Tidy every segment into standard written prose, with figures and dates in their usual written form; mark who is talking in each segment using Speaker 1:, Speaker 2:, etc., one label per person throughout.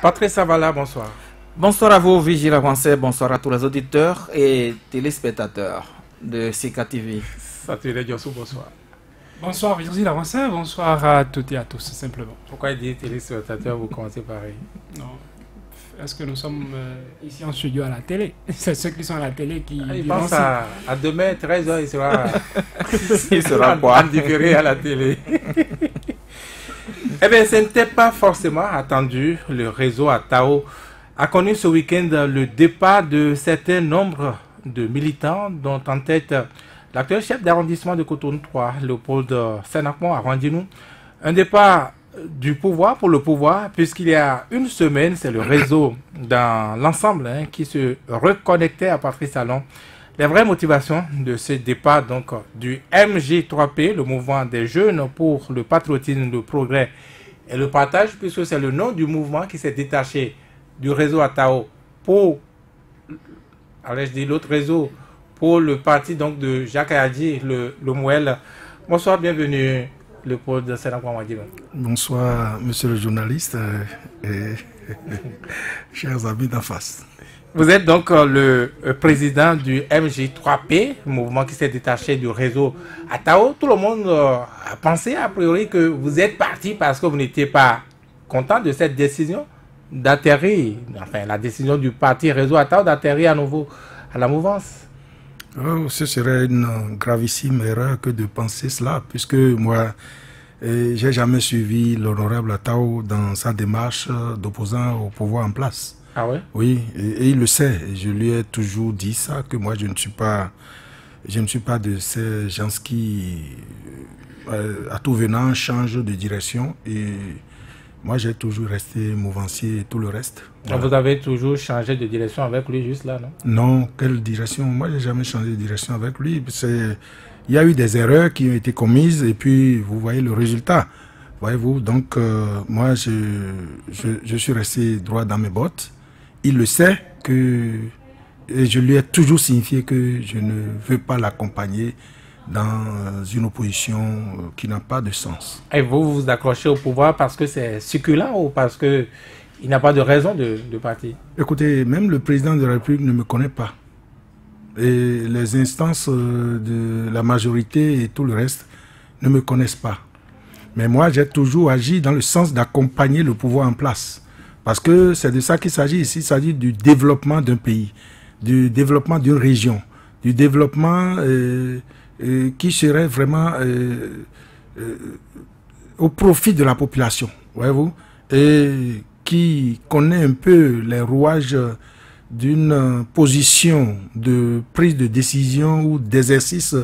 Speaker 1: Patrice Savala, bonsoir.
Speaker 2: Bonsoir à vous, Vigile Avancé, bonsoir à tous les auditeurs et téléspectateurs de CK TV.
Speaker 1: Saturé Diossou, bonsoir.
Speaker 3: Bonsoir Vigile Avancé, bonsoir à toutes et à tous, simplement.
Speaker 1: Pourquoi il dit téléspectateurs, vous commencez pareil?
Speaker 3: Non. Est-ce que nous sommes ici en studio à la télé? C'est ceux qui sont à la télé qui...
Speaker 1: Il pense à demain, 13h,
Speaker 2: il sera quoi?
Speaker 1: Différé à la télé. Eh bien, ce n'était pas forcément attendu. Le réseau Atao a connu ce week-end le départ de certains nombres de militants, dont en tête l'actuel chef d'arrondissement de Cotonou 3, Léopold Sénakmo, a rendu nous un départ du pouvoir pour le pouvoir, puisqu'il y a une semaine, c'est le réseau dans l'ensemble qui se reconnectait à Patrice Talon. Les vraies motivations de ce départ donc du MJ3P, le mouvement des jeunes pour le patriotisme, le progrès et le partage, puisque c'est le nom du mouvement qui s'est détaché du réseau Atao pour, allez, je dis l'autre réseau, pour le parti donc de Jacques Ayadji, le Mouel. Bonsoir, bienvenue. Le pôle de Sénakmo.
Speaker 4: Bonsoir, monsieur le journaliste et chers amis d'en face.
Speaker 1: Vous êtes donc le président du MJ3P, mouvement qui s'est détaché du réseau Atao. Tout le monde a pensé a priori que vous êtes parti parce que vous n'étiez pas content de cette décision d'atterrir, enfin la décision du parti réseau Atao d'atterrir à nouveau à la mouvance.
Speaker 4: Oh, ce serait une gravissime erreur que de penser cela, puisque moi, j'ai jamais suivi l'honorable Atao dans sa démarche d'opposant au pouvoir en place.
Speaker 1: Ah ouais?
Speaker 4: Oui, et il le sait. Je lui ai toujours dit ça, que moi je ne suis pas de ces gens qui, à tout venant, changent de direction. Et moi j'ai toujours resté mouvancier et tout le reste.
Speaker 1: Voilà. Vous avez toujours changé de direction avec lui juste là, non?
Speaker 4: Non, quelle direction? Moi j'ai jamais changé de direction avec lui. Il y a eu des erreurs qui ont été commises et puis vous voyez le résultat. Voyez-vous, donc moi je suis resté droit dans mes bottes. Il le sait et je lui ai toujours signifié que je ne veux pas l'accompagner dans une opposition qui n'a pas de sens.
Speaker 1: Et vous vous accrochez au pouvoir parce que c'est succulent ou parce qu'il n'a pas de raison de partir?
Speaker 4: Écoutez, même le président de la République ne me connaît pas. Et les instances de la majorité et tout le reste ne me connaissent pas. Mais moi, j'ai toujours agi dans le sens d'accompagner le pouvoir en place. Parce que c'est de ça qu'il s'agit ici. Il s'agit du développement d'un pays, du développement d'une région, du développement qui serait vraiment au profit de la population, voyez-vous, et qui connaît un peu les rouages d'une position de prise de décision ou d'exercice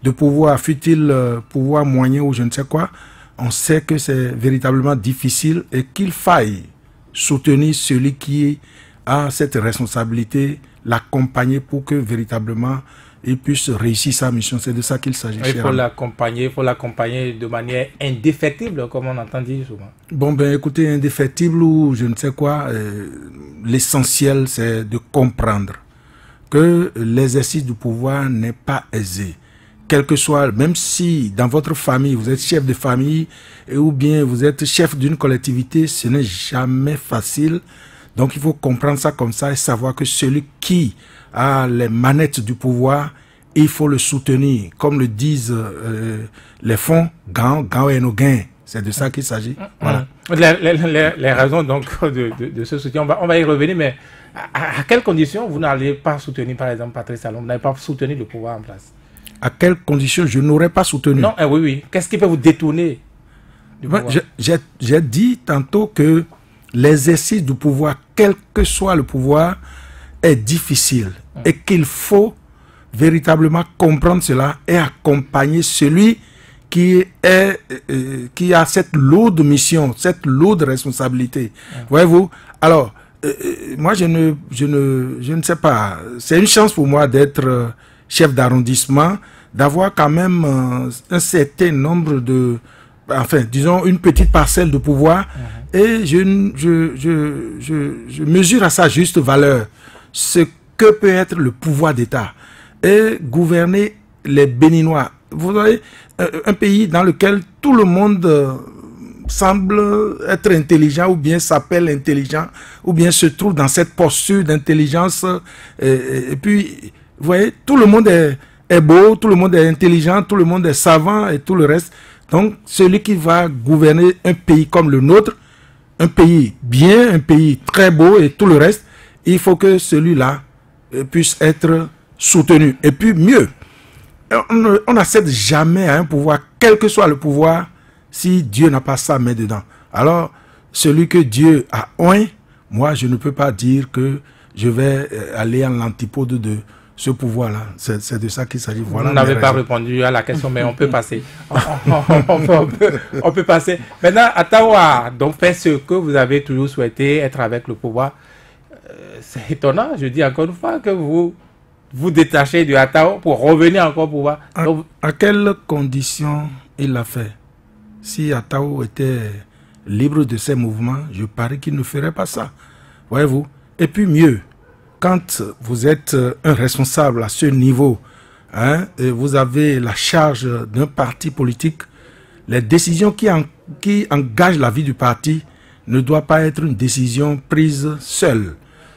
Speaker 4: de pouvoir, fut-il pouvoir moyen ou je ne sais quoi. On sait que c'est véritablement difficile et qu'il faille soutenir celui qui a cette responsabilité, l'accompagner pour que véritablement il puisse réussir sa mission. C'est de ça qu'il s'agit.
Speaker 1: Il faut l'accompagner de manière indéfectible, comme on entend dire souvent.
Speaker 4: Bon, ben écoutez, indéfectible ou je ne sais quoi, l'essentiel c'est de comprendre que l'exercice du pouvoir n'est pas aisé. Quel que soit, même si dans votre famille, vous êtes chef de famille ou bien vous êtes chef d'une collectivité, ce n'est jamais facile. Donc il faut comprendre ça comme ça et savoir que celui qui a les manettes du pouvoir, il faut le soutenir. Comme le disent les fonds, gain et nos gains. C'est de ça qu'il s'agit. Voilà.
Speaker 1: Les raisons donc de ce soutien, on va y revenir, mais à quelles conditions vous n'allez pas soutenir par exemple Patrice Talon, vous n'allez pas soutenir le pouvoir en place?
Speaker 4: À quelles conditions je n'aurais pas soutenu?
Speaker 1: Non, oui. Qu'est-ce qui peut vous détourner du pouvoir?
Speaker 4: J'ai dit tantôt que l'exercice du pouvoir, quel que soit le pouvoir, est difficile et qu'il faut véritablement comprendre cela et accompagner celui qui a cette lourde mission, cette lourde responsabilité. Voyez-vous? Alors, moi, je ne sais pas. C'est une chance pour moi d'être chef d'arrondissement, d'avoir quand même un certain nombre de... Enfin, disons, une petite parcelle de pouvoir. Et je mesure à sa juste valeur ce que peut être le pouvoir d'État. Et gouverner les Béninois. Vous voyez, un pays dans lequel tout le monde semble être intelligent, ou bien s'appelle intelligent, ou bien se trouve dans cette posture d'intelligence. Et puis, vous voyez, tout le monde est beau, tout le monde est intelligent, tout le monde est savant et tout le reste. Donc, celui qui va gouverner un pays comme le nôtre, un pays bien, un pays très beau et tout le reste, il faut que celui-là puisse être soutenu. Et puis mieux, on n'accède jamais à un pouvoir, quel que soit le pouvoir, si Dieu n'a pas sa main dedans. Alors, celui que Dieu a oint, moi, je ne peux pas dire que je vais aller en l'antipode de ce pouvoir-là. C'est de ça qu'il s'agit. Voilà.
Speaker 1: Vous n'avez pas répondu à la question, mais on peut passer. on peut passer. Maintenant, Atao a donc fait ce que vous avez toujours souhaité, être avec le pouvoir. C'est étonnant, je dis encore une fois, que vous vous détachez du Atao pour revenir encore au pouvoir. Donc,
Speaker 4: à quelles conditions il l'a fait? Si Atao était libre de ses mouvements, je parie qu'il ne ferait pas ça. Voyez-vous? Et puis mieux, quand vous êtes un responsable à ce niveau, hein, et vous avez la charge d'un parti politique, les décisions qui engagent la vie du parti ne doivent pas être une décision prise seule.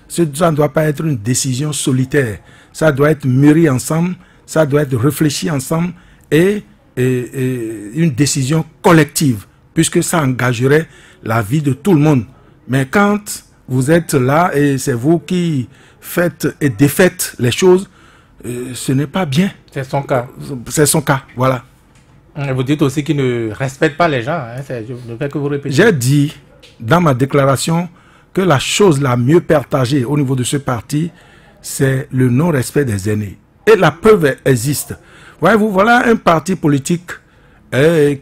Speaker 4: Ça ne doit pas être une décision solitaire. Ça doit être mûri ensemble, ça doit être réfléchi ensemble et une décision collective, puisque ça engagerait la vie de tout le monde. Mais quand vous êtes là et c'est vous qui faites et défaites les choses, ce n'est pas bien.
Speaker 1: C'est son cas.
Speaker 4: C'est son cas, voilà.
Speaker 1: Vous dites aussi qu'il ne respecte pas les gens. Hein, je ne fais que vous répéter.
Speaker 4: J'ai dit dans ma déclaration que la chose la mieux partagée au niveau de ce parti, c'est le non-respect des aînés. Et la preuve existe. Voyez-vous, voilà un parti politique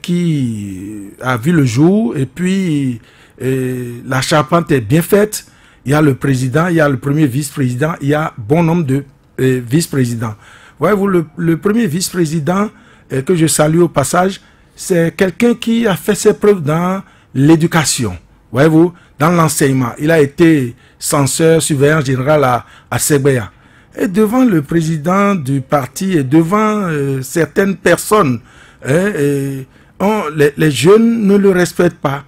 Speaker 4: qui a vu le jour et puis la charpente est bien faite. Il y a le président, il y a le premier vice-président, il y a bon nombre de vice-présidents. Voyez-vous, le premier vice-président que je salue au passage, c'est quelqu'un qui a fait ses preuves dans l'éducation. Voyez-vous, dans l'enseignement. Il a été censeur, surveillant général à Sébeya. Et devant le président du parti et devant certaines personnes, les jeunes ne le respectent pas.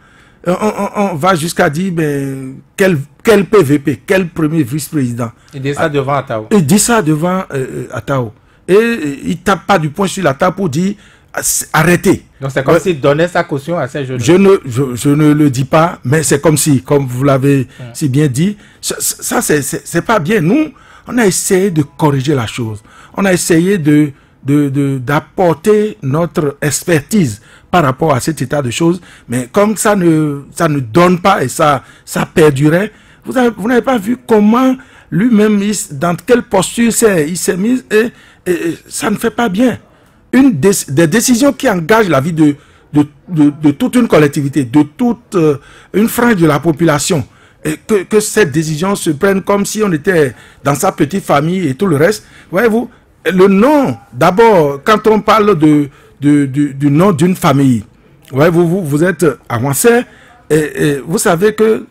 Speaker 4: On va jusqu'à dire, ben, quel PVP, quel premier vice-président.
Speaker 1: Il dit ça devant Atao.
Speaker 4: Il dit ça devant Atao. Et il tape pas du poing sur la table pour dire arrêtez.
Speaker 1: Donc c'est comme s'il donnait sa caution à ces jeunes.
Speaker 4: Je ne le dis pas, mais c'est comme si, comme vous l'avez si bien dit, ça c'est pas bien. Nous, on a essayé de corriger la chose. On a essayé d'apporter notre expertise par rapport à cet état de choses, mais comme ça ne donne pas et ça perdurait, vous n'avez pas vu comment lui-même, dans quelle posture il s'est mis et ça ne fait pas bien. Des décisions qui engagent la vie de toute une collectivité, de toute une frange de la population, et que cette décision se prenne comme si on était dans sa petite famille et tout le reste. Voyez-vous, le nom, d'abord, quand on parle du nom d'une famille, voyez-vous, vous êtes avancé et vous savez que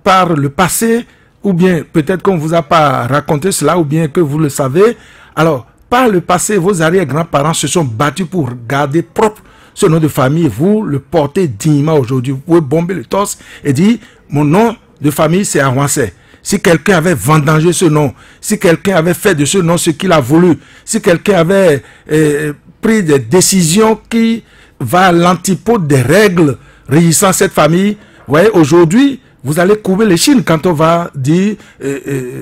Speaker 4: par le passé, ou bien peut-être qu'on ne vous a pas raconté cela, ou bien que vous le savez, alors, par le passé, vos arrière-grands-parents se sont battus pour garder propre ce nom de famille. Vous le portez dignement aujourd'hui. Vous pouvez bomber le torse et dire, mon nom de famille, c'est Awansé. Si quelqu'un avait vendangé ce nom, si quelqu'un avait fait de ce nom ce qu'il a voulu, si quelqu'un avait pris des décisions qui vont à l'antipode des règles régissant cette famille, vous voyez, aujourd'hui, vous allez courber les chines quand on va dire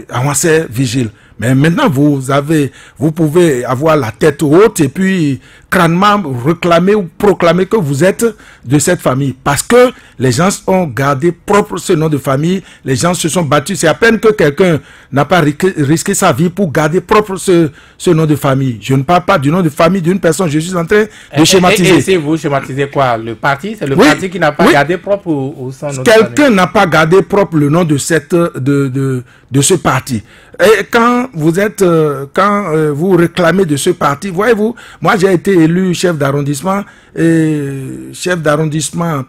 Speaker 4: Awansé vigile. Mais maintenant, vous pouvez avoir la tête haute et puis crânement réclamer ou proclamer que vous êtes de cette famille. Parce que les gens ont gardé propre ce nom de famille, les gens se sont battus. C'est à peine que quelqu'un n'a pas risqué sa vie pour garder propre ce nom de famille. Je ne parle pas du nom de famille d'une personne, je suis en train de schématiser.
Speaker 1: Et si vous schématisez quoi? Le parti? C'est le parti qui n'a pas gardé propre ou son nom de famille?
Speaker 4: Quelqu'un n'a pas gardé propre le nom de ce parti. Et quand vous réclamez de ce parti, voyez-vous, moi j'ai été élu chef d'arrondissement,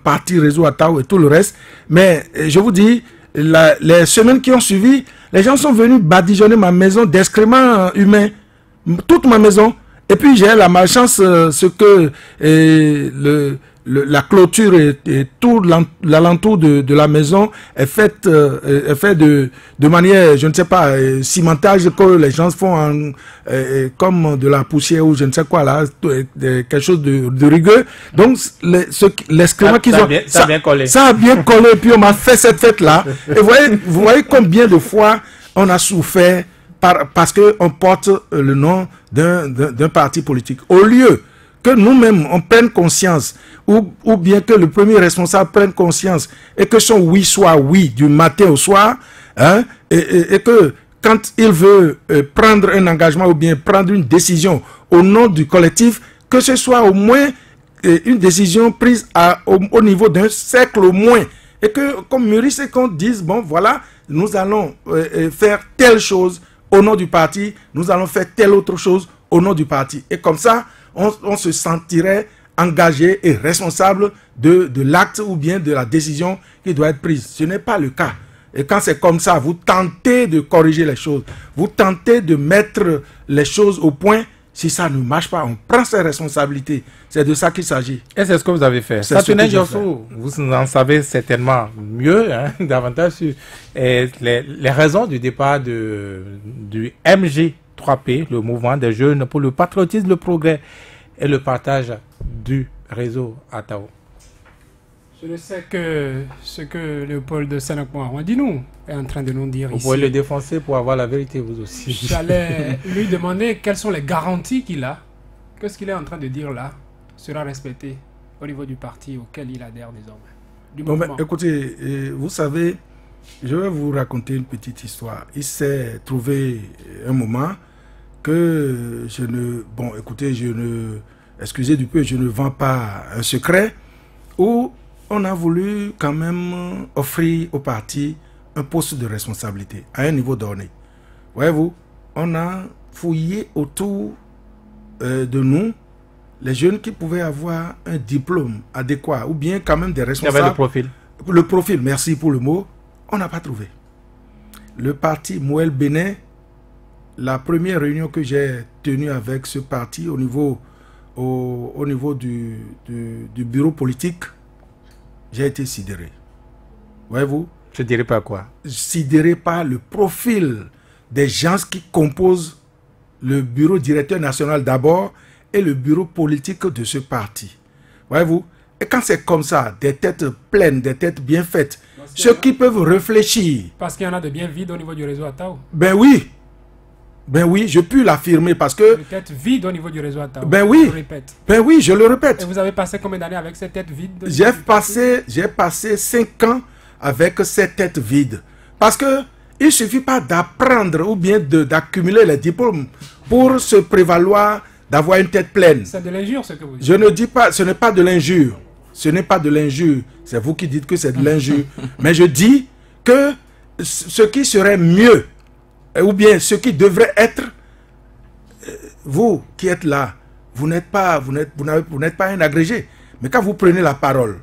Speaker 4: parti réseau Atao et tout le reste. Mais je vous dis, les semaines qui ont suivi, les gens sont venus badigeonner ma maison d'excréments humains, toute ma maison. Et puis j'ai la malchance, ce que la clôture et tout l'alentour de la maison est fait de manière, je ne sais pas, cimentage que les gens font comme de la poussière ou je ne sais quoi là, quelque chose de rigueux. Donc l'excrément qu'ils ont,
Speaker 1: ça a bien collé.
Speaker 4: Ça a bien collé, puis on m'a fait cette fête là. Et vous voyez combien de fois on a souffert parce qu'on porte le nom d'un parti politique. Au lieu que nous-mêmes, on prenne conscience, ou bien que le premier responsable prenne conscience, et que son oui soit oui du matin au soir, hein, et que quand il veut prendre un engagement ou bien prendre une décision au nom du collectif, que ce soit au moins une décision prise au niveau d'un cercle au moins, et que comme mûrisse et qu'on dise, bon voilà, nous allons faire telle chose au nom du parti, nous allons faire telle autre chose au nom du parti. Et comme ça, on se sentirait engagé et responsable de l'acte ou bien de la décision qui doit être prise. Ce n'est pas le cas. Et quand c'est comme ça, vous tentez de corriger les choses, vous tentez de mettre les choses au point. Si ça ne marche pas, on prend ses responsabilités. C'est de ça qu'il s'agit.
Speaker 1: Et c'est ce que vous avez fait. Satounè Diosso, vous en savez certainement mieux, hein, davantage sur les raisons du départ du MJ3P, le mouvement des jeunes pour le patriotisme, le progrès et le partage du réseau Atao.
Speaker 3: Je ne sais que ce que Léopold de Sénac-Mohamadino est en train de nous dire
Speaker 1: ici.
Speaker 3: Vous
Speaker 1: pouvez le défoncer pour avoir la vérité, vous aussi.
Speaker 3: J'allais lui demander quelles sont les garanties qu'il a, que ce qu'il est en train de dire là sera respecté au niveau du parti auquel il adhère désormais.
Speaker 4: Mais, écoutez, vous savez, je vais vous raconter une petite histoire. Il s'est trouvé un moment que je ne... Bon, écoutez, excusez du peu, je ne vends pas un secret, où on a voulu quand même offrir au parti un poste de responsabilité à un niveau donné. Voyez-vous, on a fouillé autour de nous les jeunes qui pouvaient avoir un diplôme adéquat ou bien quand même des responsables.
Speaker 1: Il y avait le profil.
Speaker 4: Le profil, merci pour le mot, on n'a pas trouvé. Le parti Moël Bénin, la première réunion que j'ai tenue avec ce parti au niveau du bureau politique, j'ai été sidéré. Voyez-vous?
Speaker 1: Je dirais pas quoi.
Speaker 4: Sidéré par le profil des gens qui composent le bureau directeur national d'abord et le bureau politique de ce parti. Voyez-vous? Et quand c'est comme ça, des têtes pleines, des têtes bien faites, ceux qui peuvent réfléchir.
Speaker 3: Parce qu'il y en a de bien vides au niveau du réseau Atao.
Speaker 4: Ben oui. Ben oui, je peux l'affirmer parce que...
Speaker 3: Des têtes vides au niveau du réseau Atao.
Speaker 4: Ben oui.
Speaker 3: Je le répète.
Speaker 4: Ben oui, je le répète.
Speaker 3: Et vous avez passé combien d'années avec cette tête vide?
Speaker 4: J'ai passé 5 ans avec cette tête vide. Parce que il ne suffit pas d'apprendre ou bien d'accumuler les diplômes pour se prévaloir d'avoir une tête pleine.
Speaker 3: C'est de l'injure ce que vous dites.
Speaker 4: Je ne dis pas, ce n'est pas de l'injure. Ce n'est pas de l'injure. C'est vous qui dites que c'est de l'injure. Mais je dis que ce qui serait mieux, ou bien ce qui devrait être, vous qui êtes là, vous n'êtes pas un agrégé. Mais quand vous prenez la parole,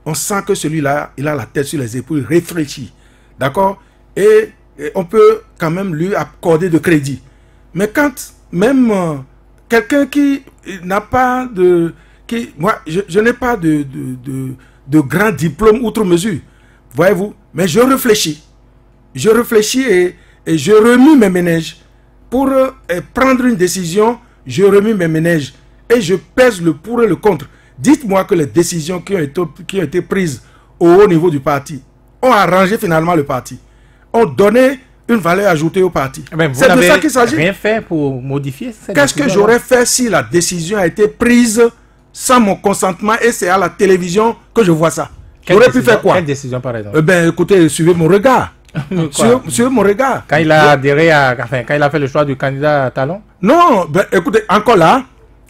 Speaker 4: on sent que celui-là, il a la tête sur les épaules, il réfléchit. D'accord? Et on peut quand même lui accorder de crédit. Mais quand même quelqu'un qui n'a pas de... moi, je n'ai pas de grand diplôme outre mesure. Voyez-vous? Mais je réfléchis. Je réfléchis et je remue mes ménages. Pour prendre une décision, je remue mes ménages. Et je pèse le pour et le contre. Dites-moi que les décisions qui ont été prises au haut niveau du parti ont arrangé finalement le parti. Ont donné une valeur ajoutée au parti.
Speaker 1: C'est de ça qu'il s'agit. Rien fait pour modifier cette
Speaker 4: Qu'est-ce que j'aurais fait si la décision a été prise sans mon consentement et c'est à la télévision que je vois ça? J'aurais pu faire quoi?
Speaker 1: Quelle décision par exemple?
Speaker 4: Écoutez, suivez mon regard. Suivez mon regard.
Speaker 1: Quand il a adhéré quand il a fait le choix du candidat Talon?
Speaker 4: Non, écoutez, encore là,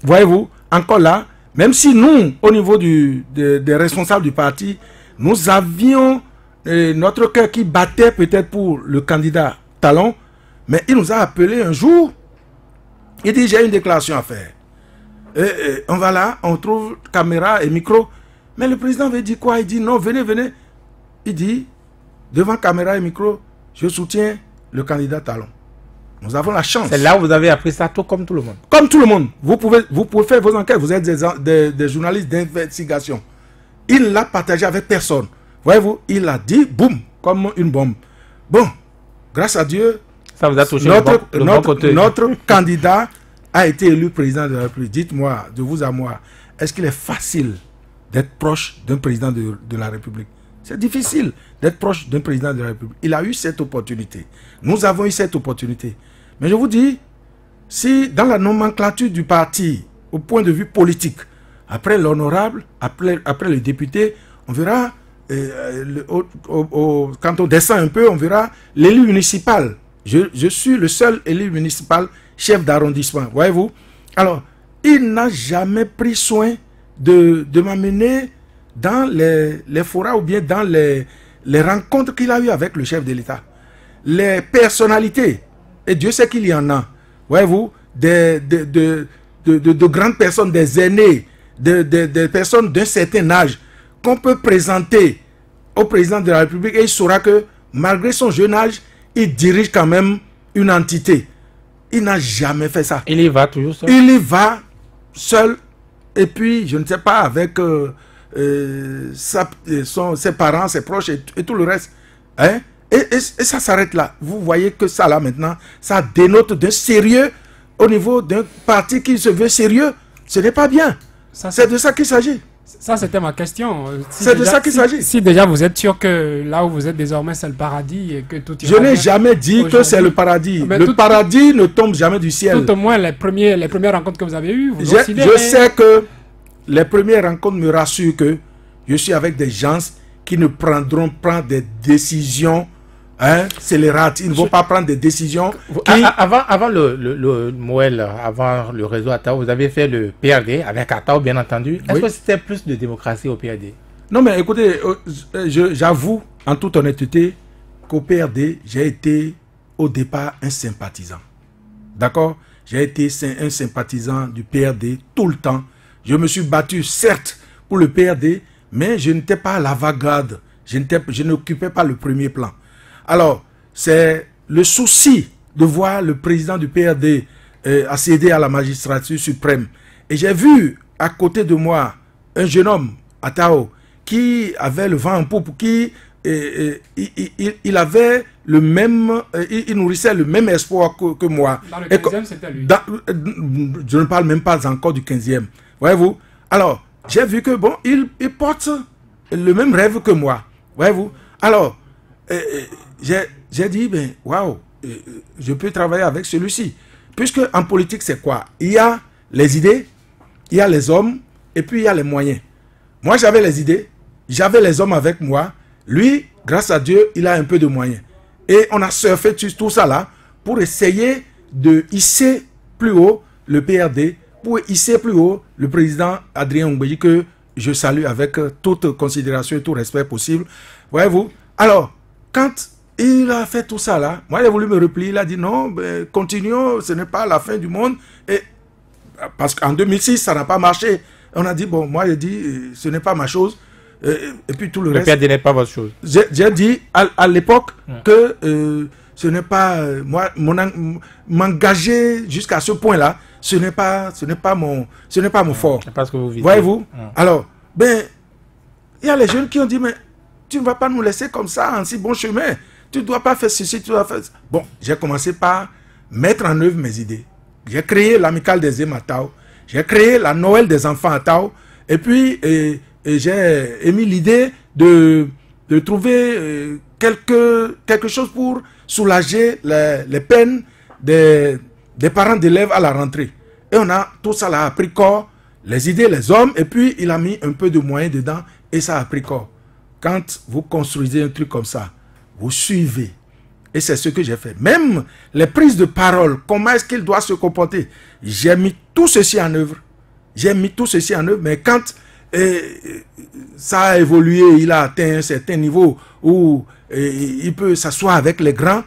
Speaker 4: voyez-vous, encore là, même si nous, au niveau des responsables du parti, nous avions notre cœur qui battait peut-être pour le candidat Talon, mais il nous a appelé un jour, il dit j'ai une déclaration à faire. On va là, on trouve caméra et micro, mais le président veut dire quoi? Il dit non, venez. Il dit, devant caméra et micro, je soutiens le candidat Talon. Nous avons la chance.
Speaker 1: C'est là où vous avez appris ça, tout comme tout le monde.
Speaker 4: Comme tout le monde. Vous pouvez faire vos enquêtes. Vous êtes des journalistes d'investigation. Il l'a partagé avec personne. Voyez-vous, il a dit, boum, comme une bombe. Bon, grâce à Dieu,
Speaker 1: ça vous a touché
Speaker 4: notre candidat a été élu président de la République. Dites-moi, de vous à moi, est-ce qu'il est facile d'être proche d'un président de la République? C'est difficile d'être proche d'un président de la République. Il a eu cette opportunité. Nous avons eu cette opportunité. Mais je vous dis, si dans la nomenclature du parti, au point de vue politique, après l'honorable, après le député, on verra, quand on descend un peu, on verra l'élu municipal. Je suis le seul élu municipal chef d'arrondissement, voyez-vous. Alors, il n'a jamais pris soin de m'amener dans les forats ou bien dans les rencontres qu'il a eues avec le chef de l'État. Les personnalités, et Dieu sait qu'il y en a, voyez-vous, de grandes personnes, des aînés, des personnes d'un certain âge, qu'on peut présenter au président de la République et il saura que malgré son jeune âge, il dirige quand même une entité. Il n'a jamais fait ça.
Speaker 1: Il y va toujours seul.
Speaker 4: Il y va seul et puis, je ne sais pas, avec ses parents, ses proches et tout le reste. Hein? Et ça s'arrête là. Vous voyez que ça là maintenant, ça dénote d'un sérieux au niveau d'un parti qui se veut sérieux. Ce n'est pas bien. C'est de ça qu'il s'agit.
Speaker 3: Ça, c'était ma question.
Speaker 4: C'est de ça qu'il s'agit.
Speaker 3: Si déjà vous êtes sûr que là où vous êtes désormais, c'est le paradis et que tout ira
Speaker 4: Je n'ai jamais dit que c'est le paradis. Le paradis ne tombe jamais du ciel.
Speaker 3: Tout au moins, les premières rencontres que vous avez eues, vous
Speaker 4: je sais que les premières rencontres me rassurent que je suis avec des gens qui ne prendront pas des décisions scélérates. Ils ne vont pas prendre des décisions.
Speaker 1: Avant le Moël, avant le réseau Atao, vous avez fait le PRD avec Atao, bien entendu. Est-ce que c'était plus de démocratie au PRD?
Speaker 4: Non, mais écoutez, j'avoue en toute honnêteté qu'au PRD, j'ai été au départ un sympathisant. D'accord? J'ai été un sympathisant du PRD tout le temps. Je me suis battu, certes, pour le PRD, mais je n'étais pas à l'avant-garde. Je n'occupais pas le premier plan. Alors, c'est le souci de voir le président du PRD accéder à la magistrature suprême. Et j'ai vu à côté de moi un jeune homme, Atao, qui avait le vent en poupe, qui il avait le même, il nourrissait le même espoir que moi.
Speaker 3: Dans le 15e, c'était lui.
Speaker 4: Je ne parle même pas encore du 15e. Voyez-vous? Alors, j'ai vu que, bon, il porte le même rêve que moi. Voyez-vous? Alors, j'ai dit, ben, waouh, je peux travailler avec celui-ci. Puisque en politique, c'est quoi? Il y a les idées, il y a les hommes, et puis il y a les moyens. Moi, j'avais les idées, j'avais les hommes avec moi. Lui, grâce à Dieu, il a un peu de moyens. Et on a surfé sur tout ça là pour essayer de hisser plus haut le PRD, pour hisser plus haut le président Adrien Ngbeyi, que je salue avec toute considération et tout respect possible. Voyez-vous? Alors, quand il a fait tout ça là, moi il a voulu me replier, il a dit non, ben, continuons, ce n'est pas la fin du monde. Et, parce qu'en 2006, ça n'a pas marché. On a dit, bon, moi j'ai dit, ce n'est pas ma chose. Et puis tout le reste.
Speaker 1: Le PRD n'est pas votre chose.
Speaker 4: J'ai dit à l'époque que ce n'est pas moi, m'engager jusqu'à ce point-là, ce n'est pas mon fort.
Speaker 1: C'est pas ce que vous visez.
Speaker 4: Voyez-vous? Alors, ben, il y a les jeunes qui ont dit, mais tu ne vas pas nous laisser comme ça en si bon chemin. Tu ne dois pas faire ceci, tu dois faire ça. Bon, j'ai commencé par mettre en œuvre mes idées. J'ai créé l'amicale des Aînés à Tao. J'ai créé la Noël des enfants à Tao. Et puis, j'ai émis l'idée de trouver quelque chose pour soulager les peines des parents d'élèves à la rentrée. Et on a tout ça là a pris corps, les idées, les hommes, et puis il a mis un peu de moyens dedans et ça a pris corps. Quand vous construisez un truc comme ça, vous suivez. Et c'est ce que j'ai fait. Même les prises de parole, comment est-ce qu'il doit se comporter, j'ai mis tout ceci en œuvre. J'ai mis tout ceci en œuvre, mais quand ça a évolué, il a atteint un certain niveau où il peut s'asseoir avec les grands,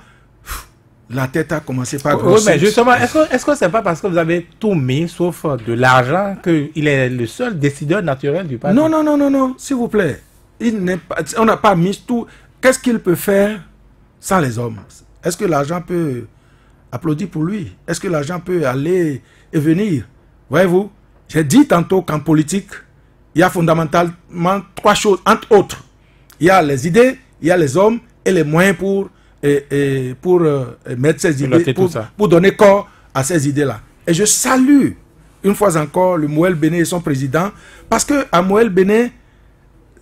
Speaker 4: la tête a commencé par grossir.
Speaker 1: Oui, mais justement, est-ce que c'est pas parce que vous avez tout mis, sauf de l'argent, qu'il est le seul décideur naturel du parti?
Speaker 4: Non, s'il vous plaît. On n'a pas mis tout. Qu'est-ce qu'il peut faire sans les hommes? Est-ce que l'argent peut applaudit pour lui. Est-ce que l'argent peut aller et venir? Voyez-vous, j'ai dit tantôt qu'en politique, il y a fondamentalement 3 choses, entre autres. Il y a les idées, il y a les hommes et les moyens pour mettre ces idées, pour donner corps à ces idées-là. Et je salue une fois encore le Moël Béné et son président, parce qu'à Moël Béné,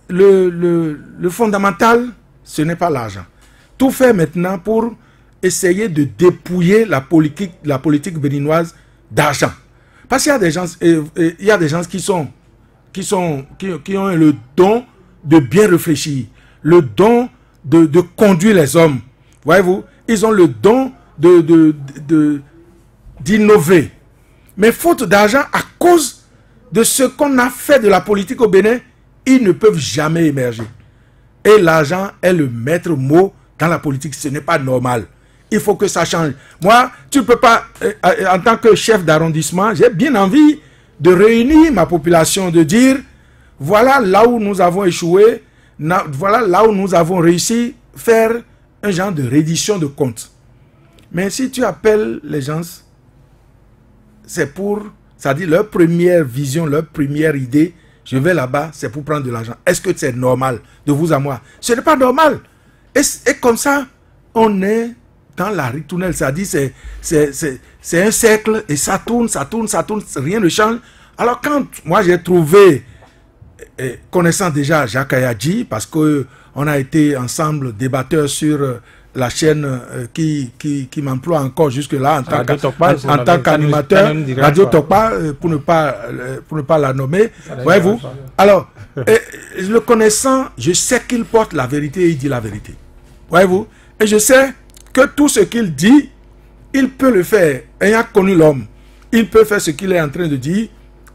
Speaker 4: le fondamental, ce n'est pas l'argent. Tout fait maintenant pour essayer de dépouiller la politique béninoise d'argent. Parce qu'il y a des gens, qui ont le don de bien réfléchir, le don de conduire les hommes. Voyez-vous, ils ont le don d'innover. Mais faute d'argent, à cause de ce qu'on a fait de la politique au Bénin, ils ne peuvent jamais émerger. Et l'argent est le maître mot dans la politique. Ce n'est pas normal. Il faut que ça change. Moi, tu ne peux pas, en tant que chef d'arrondissement, j'ai bien envie de réunir ma population, de dire, voilà là où nous avons échoué, voilà là où nous avons réussi à faire un genre de reddition de comptes. Mais si tu appelles les gens, c'est pour, c'est-à-dire leur première vision, leur première idée, je vais là-bas, c'est pour prendre de l'argent. Est-ce que c'est normal de vous à moi? Ce n'est pas normal. Et comme ça, on est dans la ritournelle. C'est-à-dire, c'est un cercle et ça tourne, rien ne change. Alors quand moi j'ai trouvé, connaissant déjà Jacques Ayadji, parce qu'on a été ensemble débatteurs sur la chaîne qui m'emploie encore jusque-là en tant qu'animateur, Radio Tokpa, pour ne pas la nommer. Voyez-vous? Alors, le connaissant, je sais qu'il porte la vérité et il dit la vérité. Voyez-vous? Et je sais que tout ce qu'il dit, il peut le faire. Ayant connu l'homme, il peut faire ce qu'il est en train de dire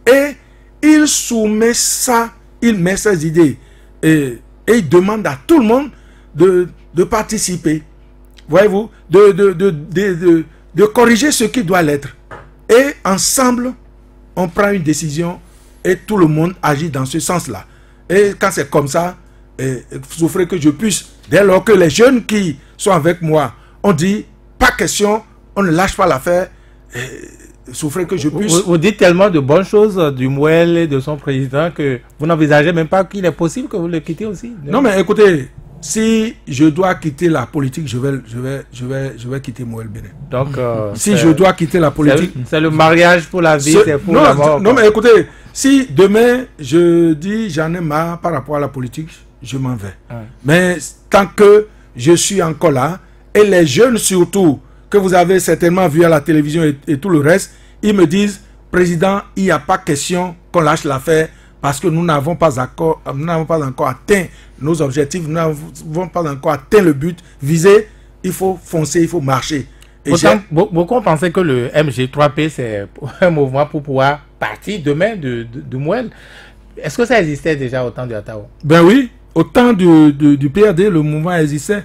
Speaker 4: et il soumet ça, il met ses idées et il demande à tout le monde de participer. Voyez-vous, de corriger ce qui doit l'être. Et ensemble, on prend une décision et tout le monde agit dans ce sens-là. Et quand c'est comme ça, souffrez que je puisse, dès lors que les jeunes qui sont avec moi, on dit, pas question, on ne lâche pas l'affaire, souffrez que je puisse...
Speaker 1: Vous dites tellement de bonnes choses du Moël et de son président que vous n'envisagez même pas qu'il est possible que vous le quittez aussi.
Speaker 4: Non mais écoutez, si je dois quitter la politique, je vais quitter Moël Béné.
Speaker 1: Donc,
Speaker 4: si je dois quitter la politique...
Speaker 1: C'est le mariage pour la vie, c'est pour la mort.
Speaker 4: Non mais écoutez, si demain je dis j'en ai marre par rapport à la politique, je m'en vais. Mais tant que je suis encore là, et les jeunes surtout, que vous avez certainement vu à la télévision et tout le reste, ils me disent, président, il n'y a pas question qu'on lâche l'affaire parce que nous n'avons pas encore atteint nos objectifs, nous n'avons pas encore atteint le but visé, il faut foncer, il faut marcher. Et
Speaker 1: beaucoup pensaient que le MG3P, c'est un mouvement pour pouvoir partir demain de Moël. Est-ce que ça existait déjà au temps de Atao?
Speaker 4: Ben oui, au temps du PRD, le mouvement existait.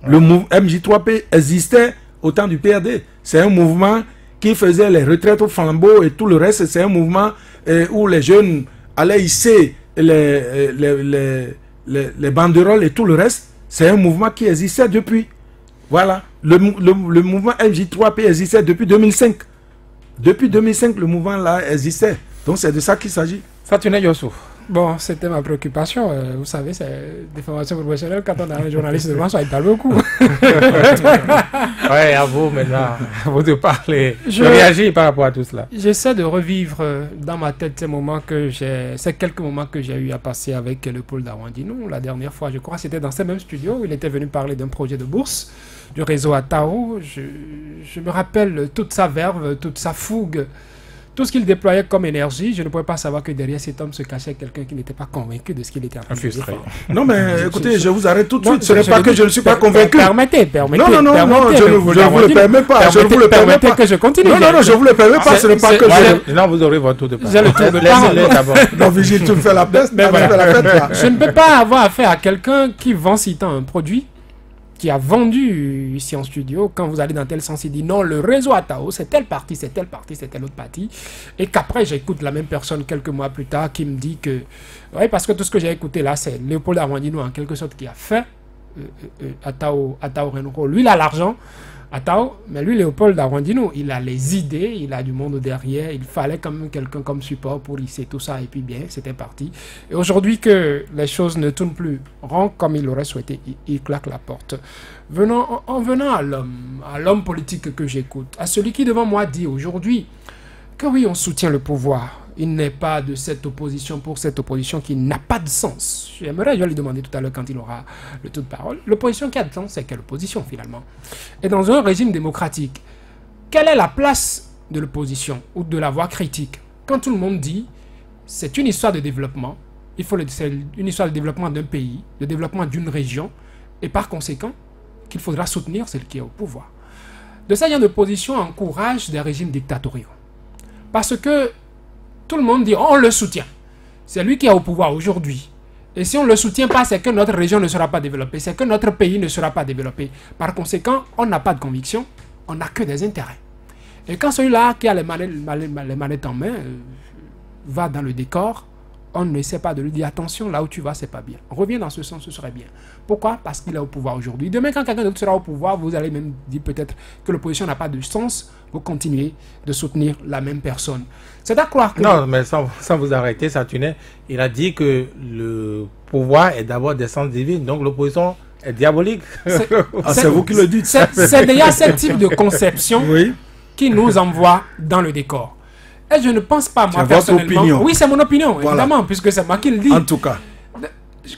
Speaker 4: Le MJ3P existait au temps du PRD. C'est un mouvement qui faisait les retraites au flambeau et tout le reste. C'est un mouvement où les jeunes allaient hisser les banderoles et tout le reste. C'est un mouvement qui existait depuis. Voilà. Le mouvement MJ3P existait depuis 2005. Depuis 2005, le mouvement là existait. Donc c'est de ça qu'il s'agit.
Speaker 1: Fatouné Yossou.
Speaker 3: Bon, c'était ma préoccupation. Vous savez, c'est des formations professionnelles. Quand on a un journaliste devant soi, il parle beaucoup.
Speaker 1: Ouais, à vous maintenant. À vous de parler. Je réagis par rapport à tout cela.
Speaker 3: J'essaie de revivre dans ma tête ces quelques moments que j'ai eu à passer avec le Paul Darwandinou. La dernière fois, je crois, c'était dans ce même studio où il était venu parler d'un projet de bourse du réseau Atao. Je me rappelle toute sa verve, toute sa fougue. Tout ce qu'il déployait comme énergie, je ne pouvais pas savoir que derrière cet homme se cachait quelqu'un qui n'était pas convaincu de ce qu'il était en train de dire.
Speaker 4: Non, mais écoutez, je vous arrête tout de suite. Ce n'est pas que je ne suis pas convaincu.
Speaker 3: Permettez.
Speaker 4: Non, je ne vous le permets pas. Je ne vous le permets pas.
Speaker 3: Que je continue.
Speaker 4: Non, je ne vous le permets pas. Ce n'est pas que je...
Speaker 1: Non, vous aurez votre tour de parole.
Speaker 3: J'ai le tour de parole d'abord.
Speaker 4: Non, Vigile, tu me fais la peste.
Speaker 3: Je ne peux pas avoir affaire à quelqu'un qui vend citant un produit qui a vendu ici en studio, quand vous allez dans tel sens, il dit non, le réseau Atao, c'est telle partie, c'est telle partie, c'est telle autre partie. Et qu'après, j'écoute la même personne quelques mois plus tard qui me dit que, oui, parce que tout ce que j'ai écouté là, c'est Léopold Darwandinou en quelque sorte qui a fait Atao Renouko. Lui, il a l'argent, Atao, mais lui, Léopold Darwandino, il a les idées, il a du monde derrière. Il fallait quand même quelqu'un comme support pour hisser tout ça. Et puis bien, c'était parti. Et aujourd'hui que les choses ne tournent plus rond comme il aurait souhaité, il claque la porte. En venant à l'homme politique que j'écoute, à celui qui devant moi dit aujourd'hui que oui, on soutient le pouvoir. Il n'est pas de cette opposition pour cette opposition qui n'a pas de sens. J'aimerais lui demander tout à l'heure quand il aura le tour de parole. L'opposition qui a de sens, c'est quelle opposition finalement? Et dans un régime démocratique, quelle est la place de l'opposition ou de la voix critique? Quand tout le monde dit c'est une histoire de développement, c'est une histoire de développement d'un pays, de développement d'une région, et par conséquent, qu'il faudra soutenir celle qui est au pouvoir. De ça, il y a une opposition encourage des régimes dictatoriaux. Parce que tout le monde dit on le soutient. C'est lui qui est au pouvoir aujourd'hui. Et si on ne le soutient pas, c'est que notre région ne sera pas développée. C'est que notre pays ne sera pas développé. Par conséquent, on n'a pas de conviction. On n'a que des intérêts. Et quand celui-là qui a les manettes en main va dans le décor, on ne sait pas de lui dire attention, là où tu vas, c'est pas bien. Reviens dans ce sens, ce serait bien. Pourquoi? Parce qu'il est au pouvoir aujourd'hui. Demain, quand quelqu'un d'autre sera au pouvoir, vous allez même dire peut-être que l'opposition n'a pas de sens. Vous continuez de soutenir la même personne. C'est à croire que...
Speaker 1: Non, mais sans vous arrêter, Satuné, il a dit que le pouvoir est d'abord d'essence divine, donc l'opposition est diabolique.
Speaker 4: C'est vous qui le dites.
Speaker 3: C'est déjà ce type de conception qui nous envoie dans le décor. Et je ne pense pas, moi, personnellement...
Speaker 4: Opinion.
Speaker 3: Oui, c'est mon opinion, évidemment, puisque c'est moi qui le dis.
Speaker 4: En tout cas.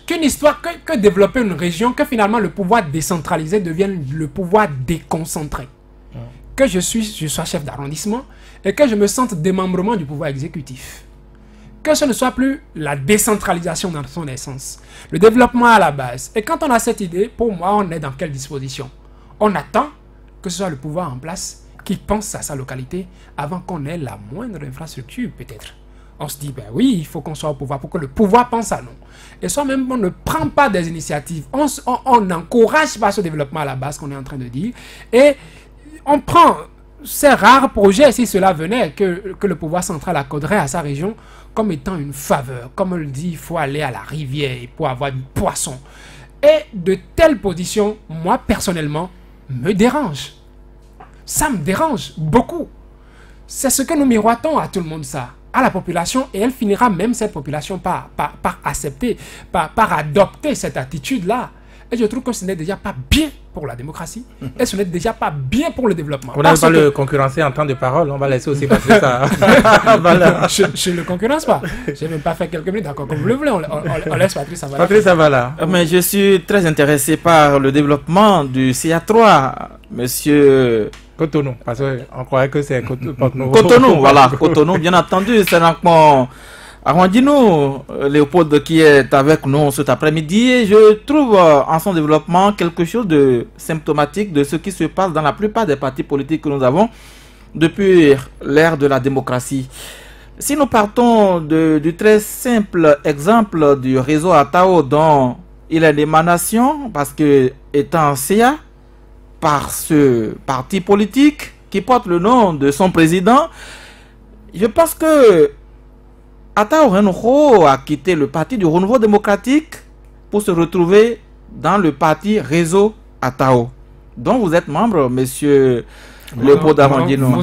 Speaker 3: Qu'une histoire, que développer une région, que finalement le pouvoir décentralisé devienne le pouvoir déconcentré. Que je sois chef d'arrondissement et que je me sente démembrement du pouvoir exécutif. Que ce ne soit plus la décentralisation dans son essence. Le développement à la base. Et quand on a cette idée, pour moi, on est dans quelle disposition? On attend que ce soit le pouvoir en place qui pense à sa localité avant qu'on ait la moindre infrastructure, peut-être. On se dit, ben oui, il faut qu'on soit au pouvoir pour que le pouvoir pense à nous. Et soi-même, on ne prend pas des initiatives. On n'encourage pas ce développement à la base qu'on est en train de dire. Et on prend ces rares projets, si cela venait, que le pouvoir central accorderait à sa région, comme étant une faveur. Comme on le dit, il faut aller à la rivière pour avoir du poisson. Et de telles positions, moi, personnellement, me dérangent. Ça me dérange beaucoup. C'est ce que nous miroitons à tout le monde, ça, à la population, et elle finira même cette population par accepter, par adopter cette attitude-là. Et je trouve que ce n'est déjà pas bien pour la démocratie, et ce n'est déjà pas bien pour le développement.
Speaker 1: On ne va pas le concurrencer en temps de parole, on va laisser aussi passer ça.
Speaker 3: Voilà. Je ne le concurrence pas. Je n'ai même pas fait quelques minutes, d'accord, comme vous le voulez, on laisse Patrice Avala.
Speaker 1: Patrice Avala.
Speaker 2: Mais je suis très intéressé par le développement du CA3, monsieur...
Speaker 1: Cotonou, parce qu'on croyait que c'est Cotonou.
Speaker 2: Cotonou, voilà, Cotonou, bien entendu, c'est donc Arwandino, Léopold, qui est avec nous cet après-midi, et je trouve en son développement quelque chose de symptomatique de ce qui se passe dans la plupart des partis politiques que nous avons depuis l'ère de la démocratie. Si nous partons du très simple exemple du réseau Atao, dont il est l'émanation, parce que étant CA, par ce parti politique qui porte le nom de son président, je pense que Atao Renouko a quitté le parti du Renouveau démocratique pour se retrouver dans le parti Réseau Atao, dont vous êtes membre, monsieur Léopold Darwandino.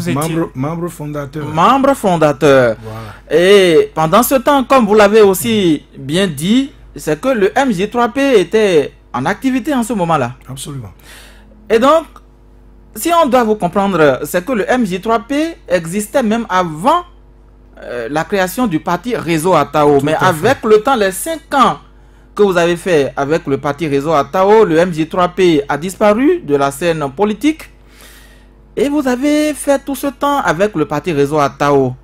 Speaker 4: Membre fondateur.
Speaker 2: Membre fondateur. Voilà. Et pendant ce temps, comme vous l'avez aussi bien dit, c'est que le MJ3P était en activité en ce moment-là.
Speaker 4: Absolument.
Speaker 2: Et donc, si on doit vous comprendre, c'est que le MJ3P existait même avant la création du parti Réseau Atao. Mais avec le temps, les 5 ans que vous avez fait avec le parti Réseau Atao, le MJ3P a disparu de la scène politique. Et vous avez fait tout ce temps avec le parti Réseau Atao.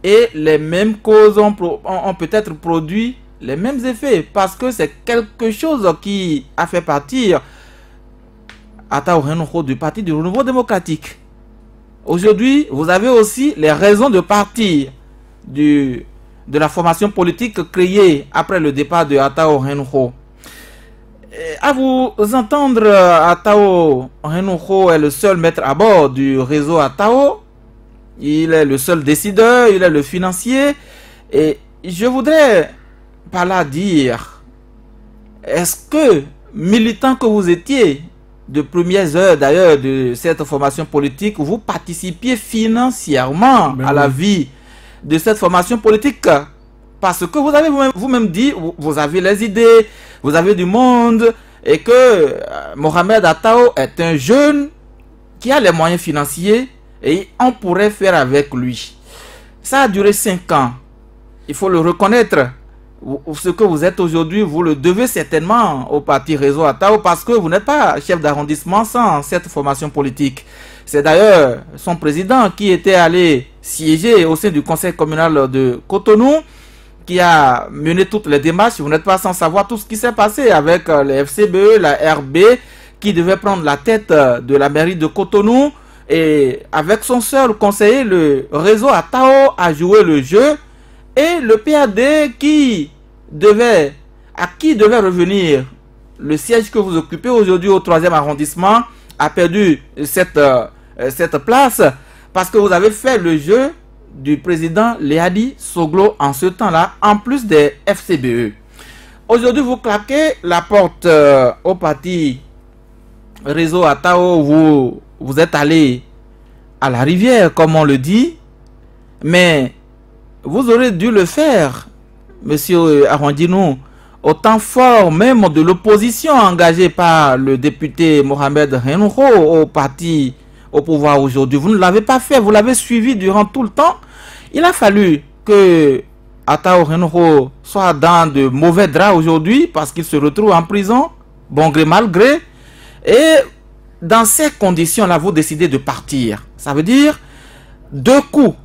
Speaker 2: Et les mêmes causes ont peut-être produit les mêmes effets. Parce que c'est quelque chose qui a fait partir Atao Renouko du parti du Renouveau démocratique. Aujourd'hui, vous avez aussi les raisons de partir de la formation politique créée après le départ de Atao Renouko. À vous entendre, Atao Renouko est le seul maître à bord du réseau Atao. Il est le seul décideur, il est le financier. Et je voudrais par là dire, est-ce que militant que vous étiez, de premières heures d'ailleurs de cette formation politique, vous participiez financièrement à la vie de cette formation politique. Parce que vous avez vous-même dit, vous avez les idées, vous avez du monde, et que Mohamed Attao est un jeune qui a les moyens financiers et on pourrait faire avec lui. Ça a duré 5 ans. Il faut le reconnaître. Ce que vous êtes aujourd'hui, vous le devez certainement au parti Réseau Attao parce que vous n'êtes pas chef d'arrondissement sans cette formation politique. C'est d'ailleurs son président qui était allé siéger au sein du conseil communal de Cotonou, qui a mené toutes les démarches. Vous n'êtes pas sans savoir tout ce qui s'est passé avec les FCBE, la RB, qui devait prendre la tête de la mairie de Cotonou. Et avec son seul conseiller, le Réseau Attao a joué le jeu. Et le PAD à qui devait revenir le siège que vous occupez aujourd'hui au 3e arrondissement a perdu cette place parce que vous avez fait le jeu du président Léadi Soglo en ce temps-là, en plus des FCBE. Aujourd'hui, vous claquez la porte au parti Réseau Attao, vous êtes allé à la rivière, comme on le dit, mais vous aurez dû le faire, monsieur Arwandinou, au temps fort même de l'opposition engagée par le député Mohamed Renouho au parti au pouvoir aujourd'hui. Vous ne l'avez pas fait, vous l'avez suivi durant tout le temps. Il a fallu que Attao Renouho soit dans de mauvais draps aujourd'hui parce qu'il se retrouve en prison, bon gré mal gré. Et dans ces conditions-là, vous décidez de partir. Ça veut dire 2 coups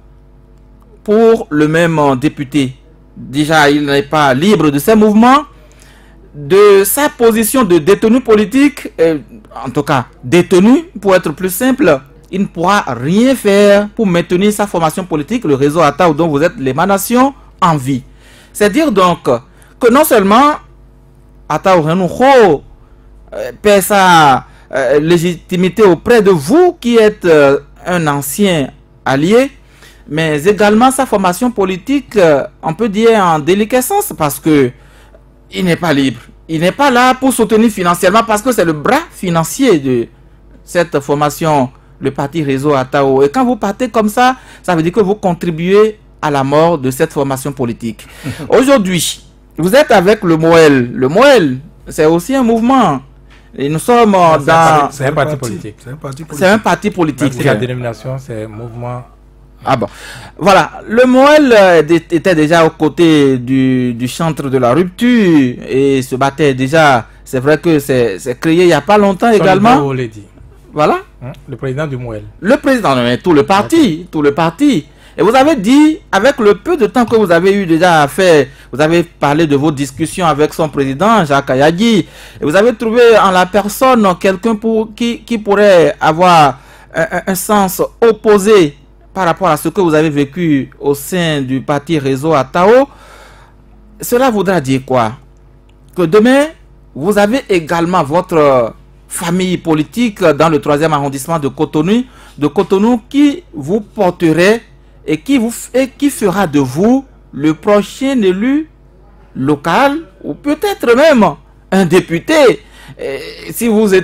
Speaker 2: pour le même député. Déjà, il n'est pas libre de ses mouvements, de sa position de détenu politique, en tout cas détenu, pour être plus simple, il ne pourra rien faire pour maintenir sa formation politique, le Réseau Attao dont vous êtes l'émanation, en vie. C'est dire donc que non seulement Attao Renouho perd sa légitimité auprès de vous qui êtes un ancien allié, mais également sa formation politique, on peut dire en déliquescence parce que il n'est pas libre. Il n'est pas là pour soutenir financièrement parce que c'est le bras financier de cette formation, le parti Réseau Attao. Et quand vous partez comme ça, ça veut dire que vous contribuez à la mort de cette formation politique. Aujourd'hui, vous êtes avec le MOEL. Le MOEL, c'est aussi un mouvement. Et nous sommes dans...
Speaker 1: C'est un parti politique.
Speaker 2: C'est un parti politique.
Speaker 1: C'est la dénomination, c'est mouvement...
Speaker 2: Ah bon. Voilà. Le MOEL était déjà aux côtés du chantre de la rupture et se battait déjà. C'est vrai que c'est créé il n'y a pas longtemps également. Voilà.
Speaker 1: Le président du MOEL.
Speaker 2: Le président, mais tout le parti. Tout le parti. Et vous avez dit, avec le peu de temps que vous avez eu déjà à faire, vous avez parlé de vos discussions avec son président, Jacques Ayadi, et vous avez trouvé en la personne quelqu'un qui pourrait avoir un sens opposé par rapport à ce que vous avez vécu au sein du parti Réseau Attao. Cela voudra dire quoi? Que demain, vous avez également votre famille politique dans le 3e arrondissement de Cotonou qui vous porterait et qui fera de vous le prochain élu local ou peut-être même un député. Et si vous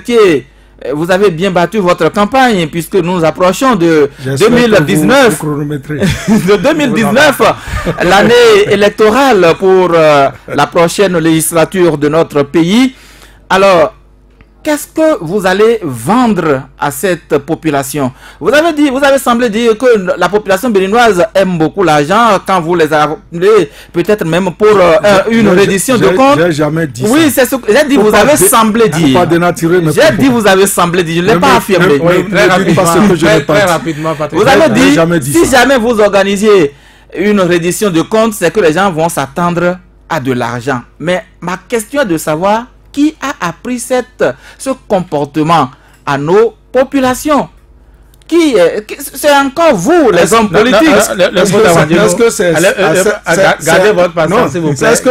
Speaker 2: avez bien battu votre campagne puisque nous approchons de 2019, de 2019, l'année électorale pour la prochaine législature de notre pays. Alors, qu'est-ce que vous allez vendre à cette population? Vous avez semblé dire que la population béninoise aime beaucoup l'argent quand vous les appelez, peut-être même pour une reddition de compte.
Speaker 4: J'ai jamais dit ça.
Speaker 2: Oui, c'est ce que j'ai dit, vous avez semblé dire. J'ai dit, vous avez semblé dire, je ne l'ai pas affirmé.
Speaker 1: Très rapidement,
Speaker 2: vous avez dit, si jamais vous organisez une reddition de compte, c'est que les gens vont s'attendre à de l'argent. Mais ma question est de savoir qui a appris ce comportement à nos populations? c'est encore vous, les hommes politiques.
Speaker 4: Est-ce que c'est...
Speaker 1: Gardez votre patience, s'il vous plaît.
Speaker 4: Est-ce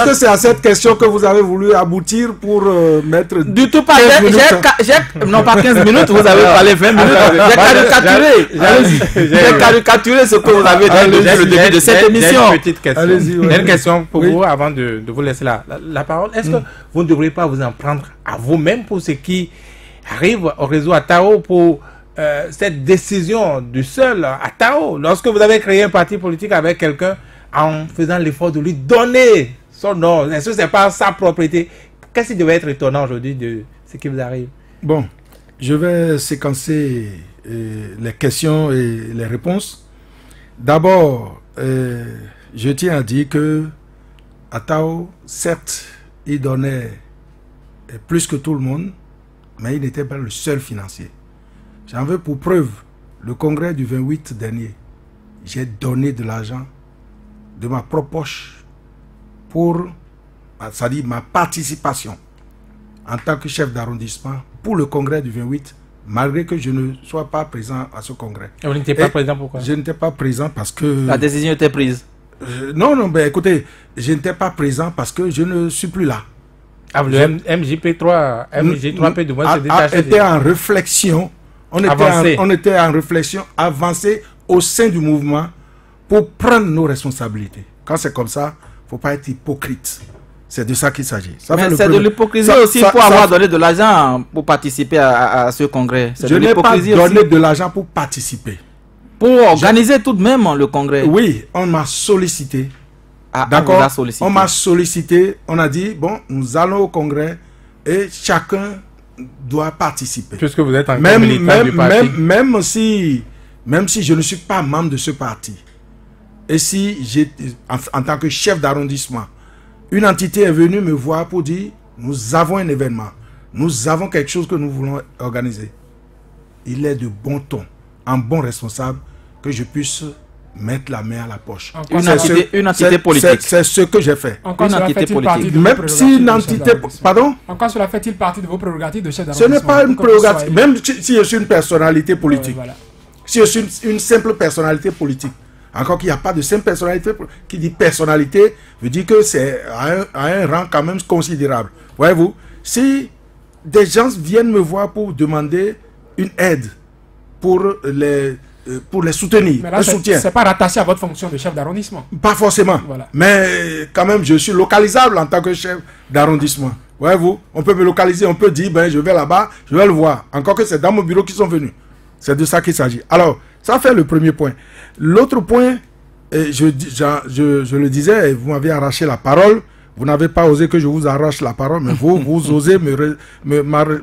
Speaker 4: que c'est à cette question que vous avez voulu aboutir pour mettre...
Speaker 2: Du tout pas. Non, pas 15 minutes, vous avez parlé 20 minutes. J'ai caricaturé ce que vous avez dit depuis le début de cette émission.
Speaker 1: J'ai une petite question. J'ai une question pour vous avant de vous laisser la parole. Est-ce que vous ne devriez pas vous en prendre à vous-même pour ce qui arrive au réseau Atao, pour cette décision du seul Atao, lorsque vous avez créé un parti politique avec quelqu'un en faisant l'effort de lui donner son nom? Est-ce que ce n'est pas sa propriété? Qu'est-ce qui devait être étonnant aujourd'hui de ce qui vous arrive?
Speaker 4: Bon, je vais séquencer les questions et les réponses. D'abord, je tiens à dire que Atao, certes, il donnait plus que tout le monde, mais il n'était pas le seul financier. J'en veux pour preuve le congrès du 28 dernier. J'ai donné de l'argent de ma propre poche pour, c'est-à-dire ma participation en tant que chef d'arrondissement pour le congrès du 28, malgré que je ne sois pas présent à ce congrès.
Speaker 1: Et vous n'étiez pas présent pourquoi?
Speaker 4: Je n'étais pas présent parce que...
Speaker 2: La décision était prise.
Speaker 4: Non, ben écoutez, je n'étais pas présent parce que je ne suis plus là.
Speaker 1: Ah, le MJ3P de moi, c'est détaché.
Speaker 4: Était en réflexion. On était en réflexion avancée au sein du mouvement pour prendre nos responsabilités. Quand c'est comme ça, il ne faut pas être hypocrite. C'est de ça qu'il s'agit.
Speaker 2: Mais c'est de l'hypocrisie aussi pour avoir donné de l'argent pour participer à ce congrès.
Speaker 4: Je n'ai pas donné de l'argent pour participer.
Speaker 2: Pour organiser tout de même le congrès.
Speaker 4: Oui, on m'a sollicité. D'accord. On m'a sollicité. On a dit, bon, nous allons au congrès et chacun doit participer.
Speaker 1: Puisque vous êtes encore militant du parti.
Speaker 4: Même si je ne suis pas membre de ce parti, et si en tant que chef d'arrondissement, une entité est venue me voir pour dire, nous avons un événement, nous avons quelque chose que nous voulons organiser. Il est de bon ton, un bon responsable, que je puisse mettre la main à la poche.
Speaker 2: Une entité politique.
Speaker 4: C'est ce que j'ai fait.
Speaker 3: Encore
Speaker 4: une
Speaker 3: entité politique.
Speaker 4: Même si une entité... Pardon?
Speaker 3: Encore cela fait-il partie de vos prérogatives de chef d'arrondissement?
Speaker 4: Ce n'est pas une prérogative. Même si je suis une personnalité politique. Voilà. Si je suis une simple personnalité politique. Encore qu'il n'y a pas de simple personnalité. Qui dit personnalité veut dire que c'est à un rang quand même considérable. Voyez-vous? Si des gens viennent me voir pour demander une aide pour les soutenir.
Speaker 3: Mais là, c'est pas rattaché à votre fonction de chef d'arrondissement.
Speaker 4: Pas forcément. Voilà. Mais quand même, je suis localisable en tant que chef d'arrondissement. Voyez-vous, on peut me localiser, on peut dire, ben, je vais là-bas, je vais le voir. Encore que c'est dans mon bureau qu'ils sont venus. C'est de ça qu'il s'agit. Alors, ça fait le premier point. L'autre point, je le disais, vous m'avez arraché la parole. Vous n'avez pas osé que je vous arrache la parole, mais vous osez m'arracher.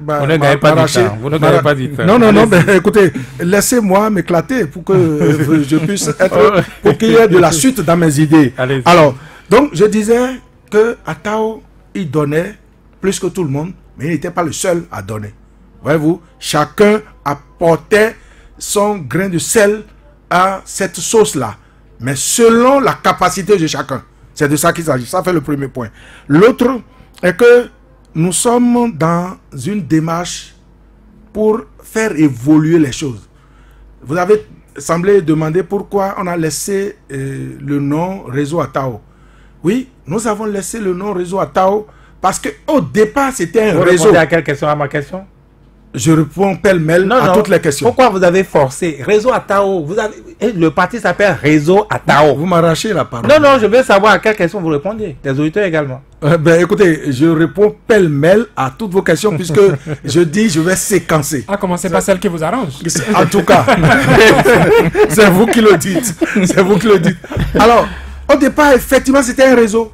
Speaker 1: Vous ne n'avez pas dit ça.
Speaker 4: Non, ben, écoutez, laissez-moi m'éclater pour que je puisse être, pour qu'il y ait de la suite dans mes idées. Alors, donc, je disais que Atao, il donnait plus que tout le monde, mais il n'était pas le seul à donner. Voyez-vous, chacun apportait son grain de sel à cette sauce-là, mais selon la capacité de chacun. C'est de ça qu'il s'agit. Ça fait le premier point. L'autre est que nous sommes dans une démarche pour faire évoluer les choses. Vous avez semblé demander pourquoi on a laissé le nom Réseau Atao. Oui, nous avons laissé le nom Réseau Atao parce qu'au départ, c'était un réseau.
Speaker 1: Vous répondez à quelle question, à ma question?
Speaker 4: Je réponds pêle-mêle à toutes les questions.
Speaker 1: Pourquoi vous avez forcé Réseau Atao? Le parti s'appelle Réseau Atao.
Speaker 4: Vous m'arrachez la parole.
Speaker 1: Non, je veux savoir à quelle question vous répondez. Les auditeurs également.
Speaker 4: Ben écoutez, je réponds pêle-mêle à toutes vos questions puisque je dis je vais séquencer.
Speaker 3: Ah, commencez par celle qui vous arrange.
Speaker 4: En tout cas, c'est vous qui le dites. C'est vous qui le dites. Alors, au départ, effectivement, c'était un réseau.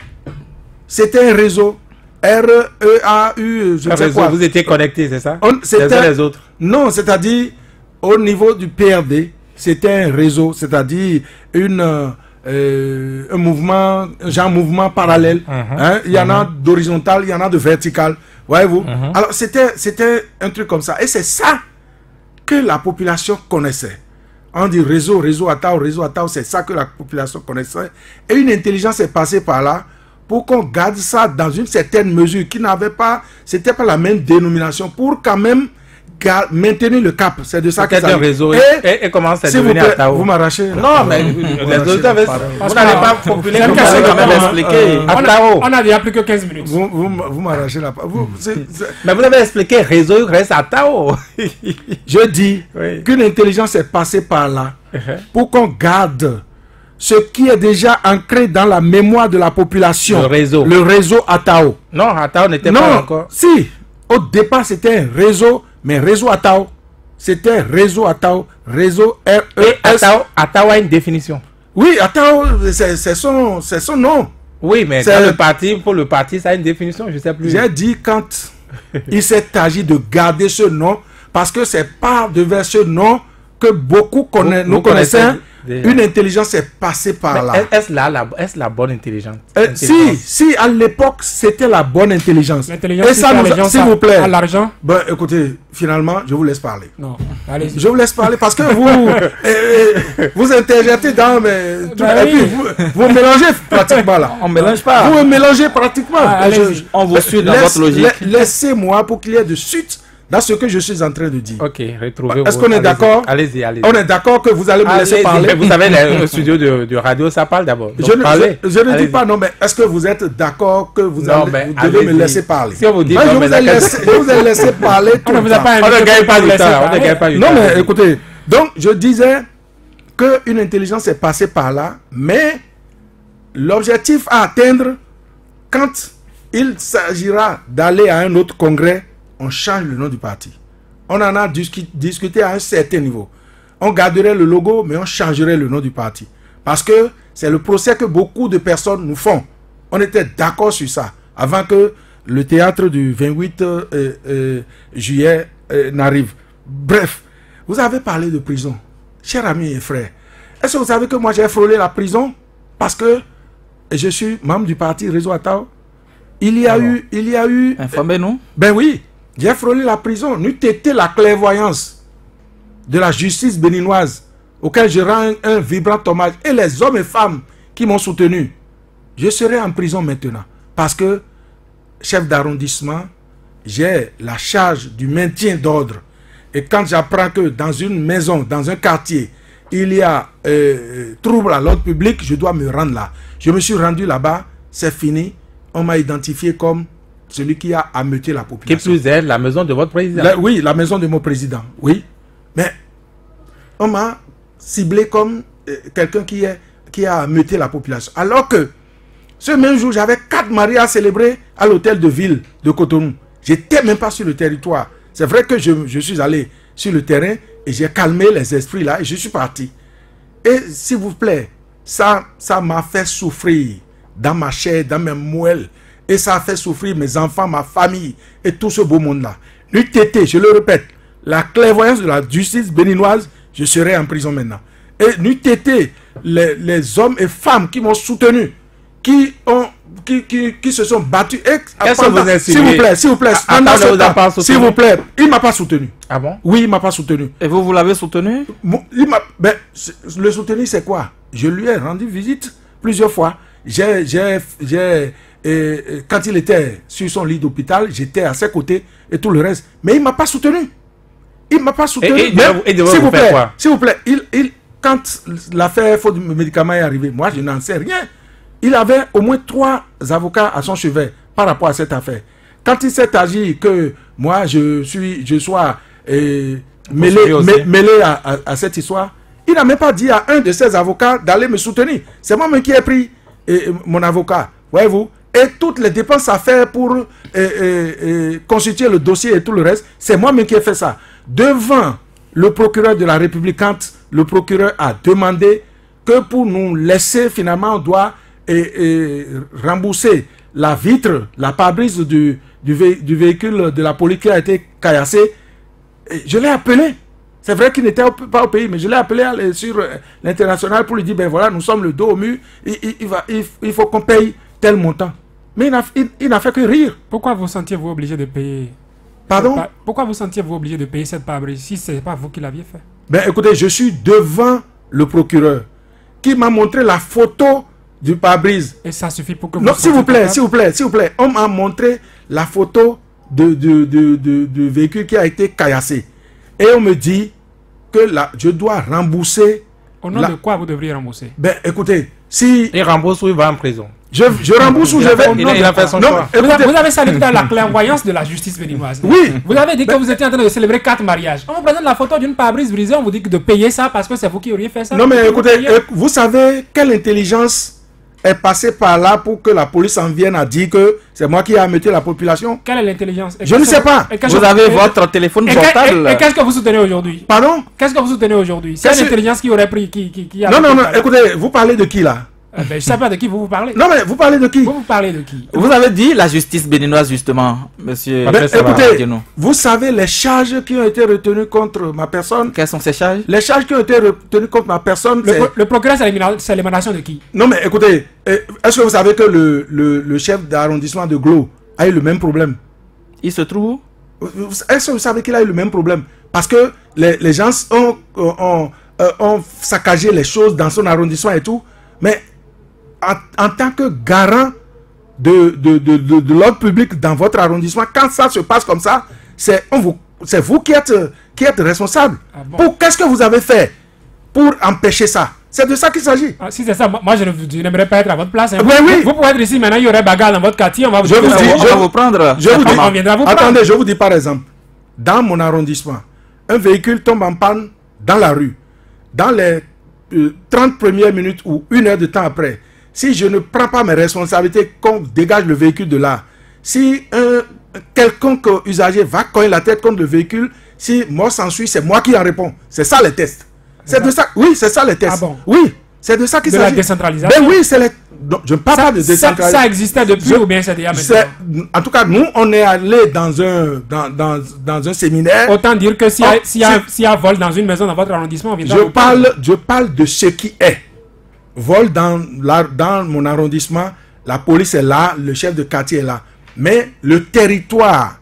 Speaker 4: C'était un réseau. R-E-A-U, je ne sais quoi.
Speaker 1: Vous étiez connectés, c'est ça?
Speaker 4: Les autres. Non, c'est-à-dire, au niveau du PRD, c'était un réseau, c'est-à-dire un mouvement, genre mouvement parallèle. Hein? Il y en a d'horizontal, il y en a de vertical. Voyez-vous? Alors, c'était un truc comme ça. Et c'est ça que la population connaissait. On dit réseau Atao, c'est ça que la population connaissait. Et une intelligence est passée par là pour qu'on garde ça dans une certaine mesure qui n'avait pas, c'était pas la même dénomination, pour quand même maintenir le cap. C'est de ça qu'il
Speaker 1: s'agit.
Speaker 4: réseau
Speaker 1: et comment c'est devenu Atao?
Speaker 4: Vous m'arrachez.
Speaker 1: Non, mais les auditeurs, vous n'allez pas populer.
Speaker 3: On a déjà plus que 15 minutes.
Speaker 4: Vous m'arrachez la parole.
Speaker 1: Mais vous avez expliqué réseau reste Atao.
Speaker 4: Je dis qu'une intelligence est passée par là pour qu'on garde ce qui est déjà ancré dans la mémoire de la population. Le réseau Atao.
Speaker 1: Non, Atao n'était pas encore.
Speaker 4: Si, au départ c'était un réseau, mais réseau Atao. C'était réseau Atao, réseau RES.
Speaker 1: Atao a une définition.
Speaker 4: Oui, Atao, c'est son nom.
Speaker 1: Oui, mais pour le parti, ça a une définition, je ne sais plus.
Speaker 4: J'ai dit quand il s'est agi de garder ce nom, parce que c'est pas devers ce nom que beaucoup nous connaissons. Une intelligence est passée par là.
Speaker 1: Est-ce la bonne intelligence?
Speaker 4: Si, à l'époque, c'était la bonne intelligence.
Speaker 3: Et ça, s'il
Speaker 4: vous plaît.
Speaker 3: À l'argent?
Speaker 4: Ben, écoutez, finalement, je vous laisse parler.
Speaker 3: Non, allez-y.
Speaker 4: Je vous laisse parler parce que vous interjetez dans mes... et puis, vous mélangez pratiquement là.
Speaker 2: On ne mélange pas.
Speaker 4: Vous mélangez pratiquement.
Speaker 2: On vous suit dans votre logique.
Speaker 4: Laissez-moi pour qu'il y ait de suite dans ce que je suis en train de dire.
Speaker 1: Ok, retrouvez-vous.
Speaker 4: Est-ce qu'on est d'accord?
Speaker 1: Allez-y.
Speaker 4: On est d'accord que vous allez me laisser parler.
Speaker 1: Vous savez, le studio de radio, ça parle d'abord.
Speaker 4: Je ne dis pas non, mais est-ce que vous êtes d'accord que vous devez me laisser parler?
Speaker 1: Si on vous dit
Speaker 4: je vous ai laissé parler tout le temps.
Speaker 1: On ne gagne pas du temps.
Speaker 4: Non, mais écoutez, donc je disais qu'une intelligence est passée par là, mais l'objectif à atteindre, quand il s'agira d'aller à un autre congrès, on change le nom du parti. On en a discuté à un certain niveau. On garderait le logo, mais on changerait le nom du parti. Parce que c'est le procès que beaucoup de personnes nous font. On était d'accord sur ça, avant que le théâtre du 28 juillet n'arrive. Bref, vous avez parlé de prison. Chers amis et frères, est-ce que vous savez que moi j'ai frôlé la prison parce que je suis membre du parti Réseau Atao? Il y a eu...
Speaker 2: Informez-nous.
Speaker 4: Ben oui. J'ai frôlé la prison. N'eût été la clairvoyance de la justice béninoise, auquel je rends un vibrant hommage, et les hommes et femmes qui m'ont soutenu, je serai en prison maintenant. Parce que, chef d'arrondissement, j'ai la charge du maintien d'ordre. Et quand j'apprends que dans une maison, dans un quartier, il y a trouble à l'ordre public, je dois me rendre là. Je me suis rendu là-bas, c'est fini. On m'a identifié comme celui qui a ameuté la population.
Speaker 1: Qui plus est, la maison de votre président.
Speaker 4: Oui, la maison de mon président, oui. Mais on m'a ciblé comme quelqu'un qui a ameuté la population. Alors que ce même jour, j'avais 4 mariages célébrés à l'hôtel de ville de Cotonou. J'étais même pas sur le territoire. C'est vrai que je suis allé sur le terrain et j'ai calmé les esprits là et je suis parti. Et s'il vous plaît, ça m'a fait souffrir dans ma chair, dans mes moelles. Et ça a fait souffrir mes enfants, ma famille et tout ce beau monde-là. N'eût été, je le répète, la clairvoyance de la justice béninoise, je serai en prison maintenant. Et n'eût été les hommes et femmes qui m'ont soutenu, qui se sont battus. S'il vous plaît, s'il vous plaît, il ne m'a pas soutenu.
Speaker 1: Ah bon?
Speaker 4: Oui, il ne m'a pas soutenu.
Speaker 2: Et vous l'avez soutenu?
Speaker 4: Le soutenu, c'est quoi? Je lui ai rendu visite plusieurs fois. Quand il était sur son lit d'hôpital, j'étais à ses côtés et tout le reste. Mais il ne m'a pas soutenu. Il ne m'a pas soutenu. S'il vous plaît, quand l'affaire faute de médicaments est arrivée, moi je n'en sais rien. Il avait au moins 3 avocats à son chevet par rapport à cette affaire. Quand il s'est agi que moi je sois mêlé à cette histoire, il n'a même pas dit à un de ses avocats d'aller me soutenir. C'est moi-même qui ai pris mon avocat. Voyez-vous? Et toutes les dépenses à faire pour constituer le dossier et tout le reste, c'est moi-même qui ai fait ça. Devant le procureur de la République, quand le procureur a demandé que pour nous laisser, finalement, on doit rembourser la vitre, la pare-brise du véhicule de la police qui a été caillassé. Je l'ai appelé. C'est vrai qu'il n'était pas au pays, mais je l'ai appelé sur l'international pour lui dire, ben voilà, nous sommes le dos au mur, il faut qu'on paye tel montant. Mais il n'a fait que rire.
Speaker 3: Pourquoi vous sentiez-vous obligé de payer?
Speaker 4: Pardon?
Speaker 3: Pourquoi vous sentiez-vous obligé de payer cette pare-brise si ce n'est pas vous qui l'aviez fait?
Speaker 4: Ben écoutez, je suis devant le procureur qui m'a montré la photo du pare-brise.
Speaker 3: Et ça suffit pour que vous...
Speaker 4: Non, s'il vous plaît. On m'a montré la photo de véhicule qui a été caillassé. Et on me dit que là, je dois rembourser.
Speaker 3: Au nom de quoi vous devriez rembourser?
Speaker 4: Ben écoutez, si...
Speaker 1: Il rembourse ou il va en prison.
Speaker 4: Je rembourse ou je vais...
Speaker 1: Il a fait son choix.
Speaker 3: Vous avez salué dans la clairvoyance de la justice béninoise.
Speaker 4: Oui.
Speaker 3: Vous avez dit que vous étiez en train de célébrer 4 mariages. On vous présente la photo d'une pare-brise brisée, on vous dit que de payer ça parce que c'est vous qui auriez fait ça.
Speaker 4: Non mais écoutez, vous savez quelle intelligence est passée par là pour que la police en vienne à dire que c'est moi qui ai ameuté la population?
Speaker 3: Quelle est l'intelligence?
Speaker 4: Je ne sais pas.
Speaker 2: Vous avez votre téléphone portable.
Speaker 3: Et qu'est-ce que vous soutenez aujourd'hui?
Speaker 4: Pardon?
Speaker 3: Qu'est-ce que vous soutenez aujourd'hui? C'est l'intelligence qui aurait pris, qui a...
Speaker 4: Non, écoutez, vous parlez de qui là?
Speaker 3: Ben, je ne sais pas de qui vous parlez.
Speaker 4: Non mais vous parlez de qui?
Speaker 3: Vous parlez de qui?
Speaker 2: Vous avez dit la justice béninoise justement, monsieur.
Speaker 4: Écoutez, vous savez les charges qui ont été retenues contre ma personne?
Speaker 2: Quelles sont ces charges?
Speaker 4: Les charges qui ont été retenues contre ma personne,
Speaker 3: le procureur, c'est l'émanation de qui?
Speaker 4: Non mais écoutez, est-ce que vous savez que le chef d'arrondissement de Glo a eu le même problème?
Speaker 2: Il se trouve où?
Speaker 4: Est-ce que vous savez qu'il a eu le même problème? Parce que les gens ont saccagé les choses dans son arrondissement et tout, mais en tant que garant de l'ordre public dans votre arrondissement, quand ça se passe comme ça, c'est vous qui êtes responsable.
Speaker 3: Ah bon?
Speaker 4: Qu'est-ce que vous avez fait pour empêcher ça? C'est de ça qu'il s'agit.
Speaker 3: Ah, si c'est ça, moi je n'aimerais pas être à votre place. Hein.
Speaker 4: Vous
Speaker 3: pouvez être ici, maintenant il y aurait bagarre dans votre quartier, on va vous
Speaker 2: prendre.
Speaker 3: On viendra vous prendre.
Speaker 4: Attendez, je vous dis par exemple, dans mon arrondissement, un véhicule tombe en panne dans la rue. Dans les 30 premières minutes ou 1 heure de temps après, si je ne prends pas mes responsabilités, qu'on dégage le véhicule de là, si quelconque usager va cogner la tête contre le véhicule, si mort s'ensuit, c'est moi qui en réponds. C'est ça les tests. C'est de ça. Oui, c'est ça les tests.
Speaker 3: Ah bon?
Speaker 4: Oui, c'est de ça qu'il s'agit.
Speaker 3: De la décentralisation.
Speaker 4: Ben oui, c'est les... Non, je ne parle pas de décentralisation.
Speaker 3: Ça existait depuis ou bien c'est déjà maintenant?
Speaker 4: En tout cas, nous, on est allé dans un séminaire.
Speaker 3: Autant dire que s'il y a vol dans une maison dans votre arrondissement, on viendra
Speaker 4: je parle de ce qui est. Vol dans mon arrondissement, la police est là, le chef de quartier est là. Mais le territoire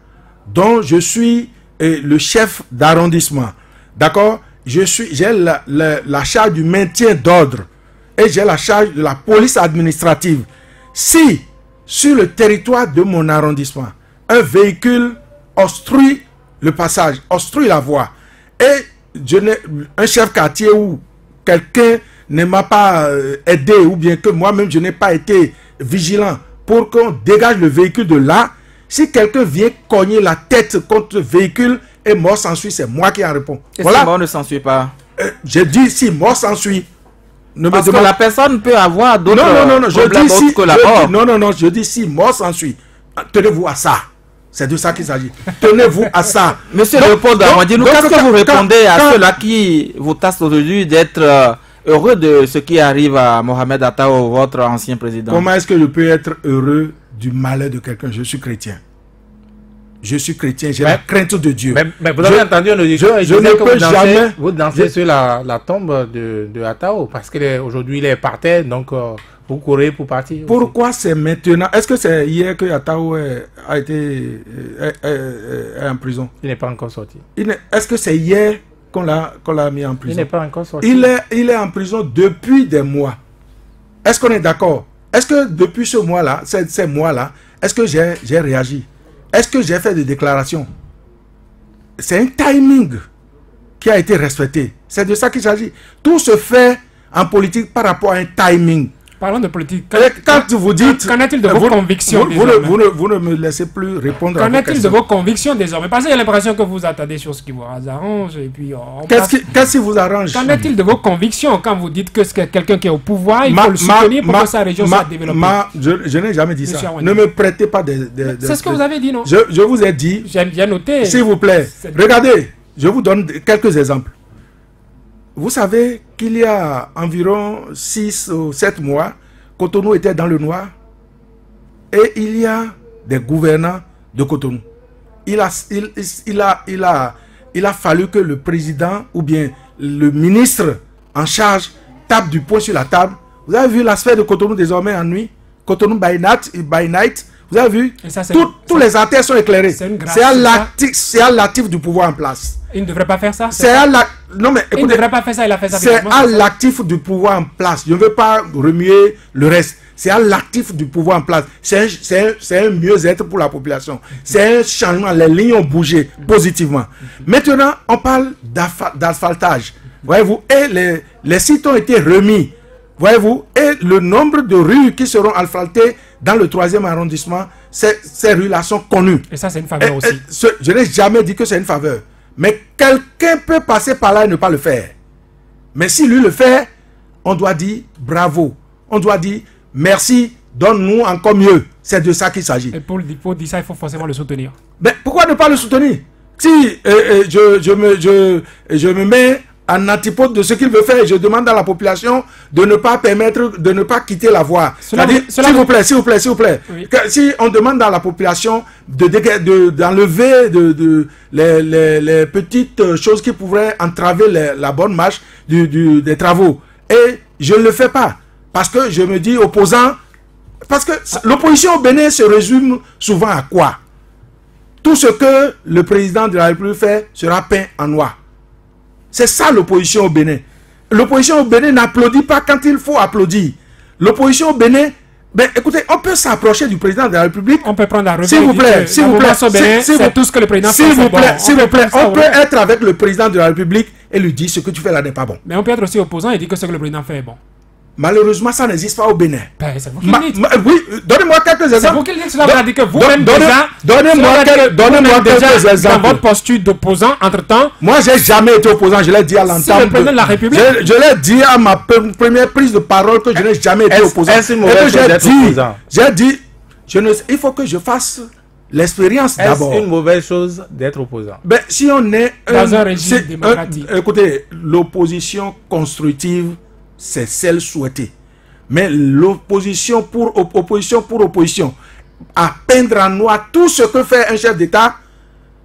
Speaker 4: dont je suis le chef d'arrondissement, d'accord, j'ai la charge du maintien d'ordre et j'ai la charge de la police administrative. Si, sur le territoire de mon arrondissement, un véhicule obstrue le passage, obstrue la voie, et un chef quartier ou quelqu'un ne m'a pas aidé, ou bien que moi-même je n'ai pas été vigilant pour qu'on dégage le véhicule de là, si quelqu'un vient cogner la tête contre le véhicule et mort s'ensuit, c'est moi qui en réponds.
Speaker 2: Et si mort ne s'ensuit pas?
Speaker 4: J'ai dit si mort s'ensuit.
Speaker 2: Parce que la personne peut avoir d'autres problèmes autres que la mort.
Speaker 4: Je dis si mort s'ensuit. Tenez-vous à ça. C'est de ça qu'il s'agit. Tenez-vous à ça.
Speaker 2: Monsieur Léopold Damandjinou, qu'est-ce que vous répondez à ceux-là qui vous tassent aujourd'hui d'être heureux de ce qui arrive à Mohamed Attaho, votre ancien président?
Speaker 4: Comment est-ce que je peux être heureux du malheur de quelqu'un? Je suis chrétien. Je suis chrétien, j'ai la crainte de Dieu.
Speaker 1: Mais vous avez entendu le discours,
Speaker 4: je ne peux jamais...
Speaker 1: Vous dansez sur la tombe de Attaho, parce qu'aujourd'hui il est par terre, donc vous courez pour partir.
Speaker 4: Pourquoi c'est maintenant? Est-ce que c'est hier que Attaho a été en prison?
Speaker 1: Il n'est pas encore sorti.
Speaker 4: Est-ce que c'est hier qu'on l'a mis en prison?
Speaker 1: Il n'est pas encore sorti.
Speaker 4: Il est en prison depuis des mois. Est-ce qu'on est d'accord? Est-ce que depuis ce mois-là, ces mois-là, est-ce que j'ai réagi? Est-ce que j'ai fait des déclarations? C'est un timing qui a été respecté. C'est de ça qu'il s'agit. Tout se fait en politique par rapport à un timing.
Speaker 3: Parlons de politique.
Speaker 4: Quand vous dites...
Speaker 3: Qu'en est-il de vos convictions
Speaker 4: vous ne me laissez plus répondre à vos questions.
Speaker 3: Qu'en est-il de vos convictions désormais? Parce qu'il y a l'impression que vous attendez sur ce qui vous arrange. Et puis
Speaker 4: qu'est-ce qui vous arrange?
Speaker 3: Qu'en est-il de vos convictions quand vous dites que c'est quelqu'un qui est au pouvoir, il faut le soutenir pour que sa région soit développée?
Speaker 4: Je n'ai jamais dit ça. Ne me prêtez pas des
Speaker 3: c'est ce que vous avez dit, non?
Speaker 4: Je vous ai dit...
Speaker 3: J'ai bien noté.
Speaker 4: S'il vous plaît, regardez, je vous donne quelques exemples. Vous savez qu'il y a environ 6 ou 7 mois, Cotonou était dans le noir et il y a des gouvernants de Cotonou. Il a fallu que le président ou bien le ministre en charge tape du poing sur la table. Vous avez vu l'aspect de Cotonou désormais en nuit? Cotonou by night. Vous avez vu? Tous les artères sont éclairés. C'est à l'actif du pouvoir en place.
Speaker 3: Il ne devrait pas faire ça?
Speaker 4: Non, mais écoutez,
Speaker 3: il ne devrait pas faire ça, il a fait ça.
Speaker 4: C'est à l'actif du pouvoir en place. Je ne veux pas remuer le reste. c'est à l'actif du pouvoir en place. C'est un mieux-être pour la population. C'est un changement. Les lignes ont bougé positivement. Maintenant, on parle d'asphaltage. Voyez-vous, et les sites ont été remis. Voyez-vous, et le nombre de rues qui seront asphaltées dans le 3e arrondissement, ces rues-là sont connues.
Speaker 3: Et ça, c'est une faveur aussi.
Speaker 4: Je n'ai jamais dit que c'est une faveur. Mais quelqu'un peut passer par là et ne pas le faire. Mais si lui le fait, on doit dire bravo. On doit dire merci, donne-nous encore mieux. C'est de ça qu'il s'agit.
Speaker 3: Et pour dire ça, il faut forcément le soutenir.
Speaker 4: Mais pourquoi ne pas le soutenir? Si je me mets en antipode de ce qu'il veut faire et je demande à la population de ne pas quitter la voie. S'il vous plaît. Oui. Si on demande à la population d'enlever les petites choses qui pourraient entraver la bonne marche des travaux, et je ne le fais pas, parce que je me dis opposant, parce que l'opposition au Bénin se résume souvent à quoi? Tout ce que le président de la République fait sera peint en noir. C'est ça l'opposition au Bénin. L'opposition au Bénin n'applaudit pas quand il faut applaudir. L'opposition au Bénin, écoutez, on peut s'approcher du président de la République.
Speaker 3: On peut prendre la revue.
Speaker 4: S'il vous plaît,
Speaker 3: c'est tout ce que le président fait.
Speaker 4: S'il vous plaît, on peut être avec le président de la République et lui dire ce que tu fais là n'est pas bon.
Speaker 3: Mais on peut être aussi opposant et dire que ce que le président fait est bon.
Speaker 4: Malheureusement, ça n'existe pas au Bénin.
Speaker 3: C'est vous qui le dites.
Speaker 4: Oui, donnez-moi quelques exemples.
Speaker 3: C'est vous qui le dites. Cela veut dire que vous-même déjà...
Speaker 4: Donnez-moi quelques exemples.
Speaker 3: Dans votre posture d'opposant, entre-temps...
Speaker 4: Moi, j'ai jamais été opposant. Je l'ai dit à l'entente.
Speaker 3: C'est le président de la République.
Speaker 4: Je l'ai dit à ma première prise de parole que je n'ai jamais été opposant. J'ai dit, il faut que je fasse l'expérience d'abord.
Speaker 1: C'est une mauvaise chose d'être opposant.
Speaker 4: Si on est...
Speaker 3: Dans un régime démocratique.
Speaker 4: Écoutez, l'opposition constructive, c'est celle souhaitée. Mais l'opposition pour opposition, à peindre en noir tout ce que fait un chef d'État,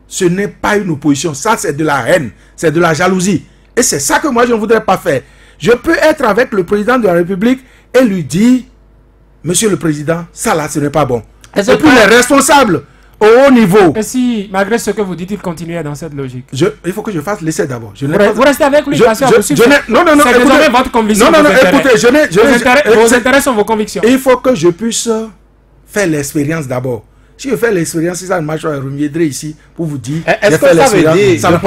Speaker 4: ce n'est pas une opposition. Ça, c'est de la haine, c'est de la jalousie. Et c'est ça que moi, je ne voudrais pas faire. Je peux être avec le président de la République et lui dire, Monsieur le Président, ça là, ce n'est pas bon. Et puis les responsables au haut niveau.
Speaker 3: Et si, malgré ce que vous dites, il continue dans cette logique?
Speaker 4: Il faut que je fasse l'essai d'abord.
Speaker 3: Vous restez avec lui,
Speaker 4: non,
Speaker 3: c'est désormais votre conviction.
Speaker 4: Non, écoutez,
Speaker 3: vos intérêts sont vos convictions.
Speaker 4: Il faut que je puisse faire l'expérience d'abord. Si je fais l'expérience, si ça ne marche pas, je reviendrai ici pour vous dire.
Speaker 1: Est-ce que ça veut dire,
Speaker 4: ça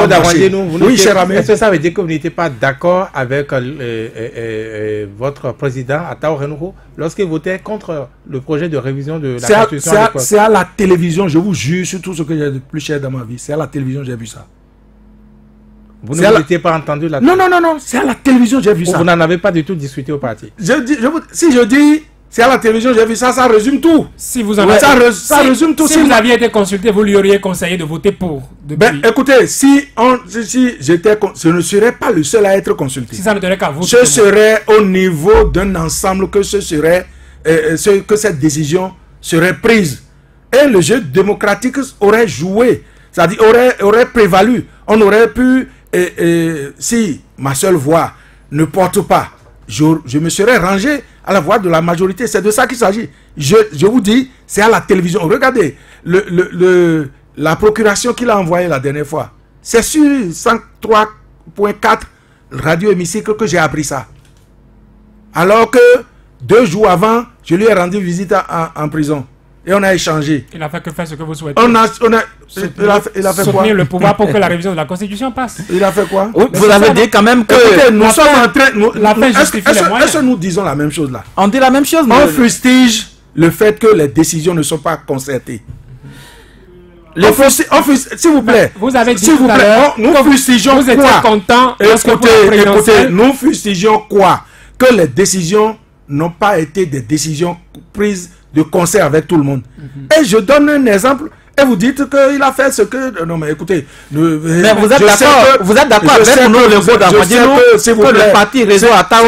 Speaker 1: oui, cher ami. Est-ce que ça veut dire que vous n'étiez pas d'accord avec votre président, Attao Renouho, lorsqu'il votait contre le projet de révision de la Constitution?
Speaker 4: C'est à la télévision, je vous jure, sur tout ce que j'ai de plus cher dans ma vie. C'est à la télévision que j'ai vu ça.
Speaker 1: Vous ne vous étiez pas entendu là-dessus?
Speaker 4: Non, c'est à la télévision que j'ai vu ça.
Speaker 1: Vous n'en avez pas du tout discuté au parti?
Speaker 4: Si je dis... C'est à la télévision, j'ai vu ça, ça résume tout.
Speaker 3: Si vous en avez...
Speaker 4: ça résume tout.
Speaker 3: Si vous aviez été consulté, vous lui auriez conseillé de voter pour.
Speaker 4: Écoutez, si j'étais, je ne serais pas le seul à être consulté.
Speaker 3: Si ça ne tenait qu'à vous.
Speaker 4: Ce serait au niveau d'un ensemble que que cette décision serait prise. Et le jeu démocratique aurait joué, c'est-à-dire aurait prévalu. On aurait pu, si ma seule voix ne porte pas, je me serais rangé à la voix de la majorité. C'est de ça qu'il s'agit. Je vous dis, c'est à la télévision. Regardez, la procuration qu'il a envoyée la dernière fois. C'est sur 103.4 Radio Hémicycle que j'ai appris ça. Alors que 2 jours avant, je lui ai rendu visite en prison. Et on a échangé.
Speaker 3: Il a fait que faire ce que vous souhaitez.
Speaker 4: Il a fait quoi?
Speaker 3: Le pouvoir pour que la révision de la Constitution passe.
Speaker 4: Il a fait quoi?
Speaker 2: Oui, vous avez dit quand même que...
Speaker 4: Écoutez, nous sommes en train...
Speaker 3: Est-ce
Speaker 4: que nous disons la même chose là?
Speaker 2: On dit la même chose.
Speaker 4: On fustige le fait que les décisions ne sont pas concertées. S'il vous plaît.
Speaker 3: Vous avez dit
Speaker 4: s'il vous plaît, nous fustigeons quoi?
Speaker 3: Vous étiez content.
Speaker 4: Écoutez, nous fustigeons quoi? Que les décisions n'ont pas été des décisions prises de concert avec tout le monde. Et je donne un exemple. Et vous dites qu'il a fait ce que... Non, mais écoutez...
Speaker 2: Mais vous êtes d'accord avec nous, le le parti Réseau Attao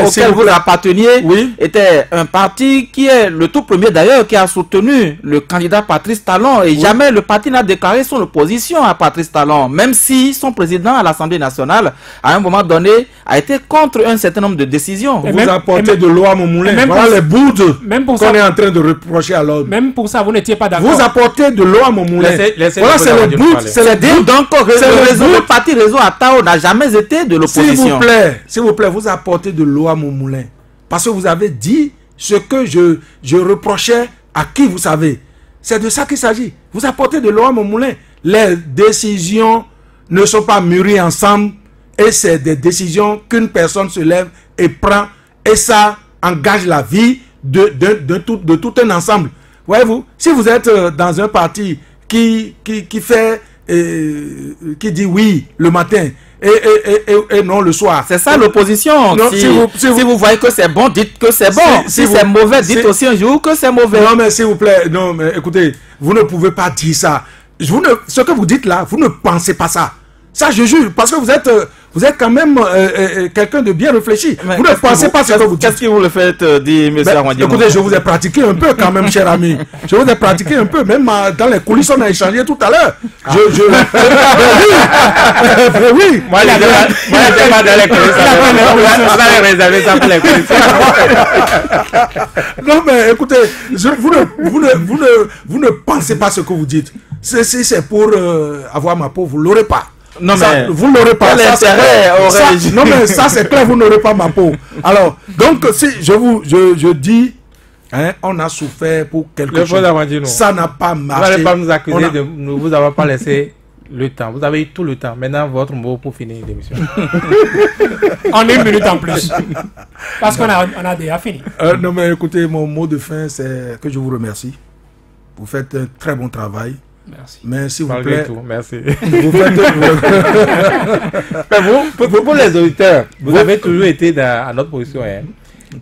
Speaker 2: auquel vous apparteniez était un parti qui est le tout premier d'ailleurs qui a soutenu le candidat Patrice Talon. Et jamais le parti n'a déclaré son opposition à Patrice Talon. Même si son président à l'Assemblée nationale, à un moment donné, a été contre un certain nombre de décisions.
Speaker 4: Vous apportez de l'eau à mon moulin. Voilà les boudes qu'on est en train de reprocher à l'ordre.
Speaker 3: Même pour ça, vous n'étiez pas d'accord.
Speaker 4: Vous apportez de l'eau à mon moulin.
Speaker 2: Voilà, c'est le but. C'est dire donc le parti Réseau Attao n'a jamais été de l'opposition.
Speaker 4: S'il vous plaît, vous apportez de l'eau à mon moulin. Parce que vous avez dit, ce que je reprochais à qui, vous savez. C'est de ça qu'il s'agit. Vous apportez de l'eau à mon moulin. Les décisions ne sont pas mûries ensemble et c'est des décisions qu'une personne se lève et prend et ça engage la vie de tout un ensemble. Voyez-vous, si vous êtes dans un parti qui dit oui le matin et non le soir.
Speaker 2: C'est ça l'opposition. Si vous voyez que c'est bon, dites que c'est bon. Si c'est mauvais, dites aussi un jour que c'est mauvais.
Speaker 4: Non, mais s'il vous plaît, non, mais écoutez, vous ne pouvez pas dire ça. Ce que vous dites là, vous ne pensez pas ça. Ça, je jure, parce que vous êtes quand même quelqu'un de bien réfléchi.
Speaker 2: Mais
Speaker 4: vous ne pensez pas ce que vous dites.
Speaker 2: Qu'est-ce que vous le faites dire, M. Arwandino?
Speaker 4: Écoutez, je vous ai pratiqué un peu quand même, cher ami. Je vous ai pratiqué un peu, même dans les coulisses, on a échangé tout à l'heure. Oui.
Speaker 1: Moi, j'étais pas dans les coulisses. On va réserver ça pour les coulisses.
Speaker 4: Non, mais écoutez, vous ne pensez pas ce que vous dites. Si c'est pour avoir ma peau, vous ne l'aurez pas.
Speaker 2: Non,
Speaker 4: ça,
Speaker 2: mais
Speaker 4: vous n'aurez pas. Non, mais ça, c'est clair, vous n'aurez pas ma peau. Alors, donc, si je dis, hein, on a souffert pour quelque chose. Ça n'a pas marché.
Speaker 1: Vous n'allez pas nous accuser de ne vous avoir pas laissé le temps. Vous avez eu tout le temps. Maintenant, votre mot pour finir l'émission.
Speaker 3: En 1 minute en plus. Parce qu'on a déjà fini.
Speaker 4: Non, mais écoutez, mon mot de fin, c'est que je vous remercie. Vous faites un très bon travail.
Speaker 3: Merci.
Speaker 4: Mais s'il vous
Speaker 1: Malgré
Speaker 4: plaît,
Speaker 1: tout, merci.
Speaker 4: Vous faites...
Speaker 1: Mais pour les auditeurs, vous avez toujours été à notre position. Hein?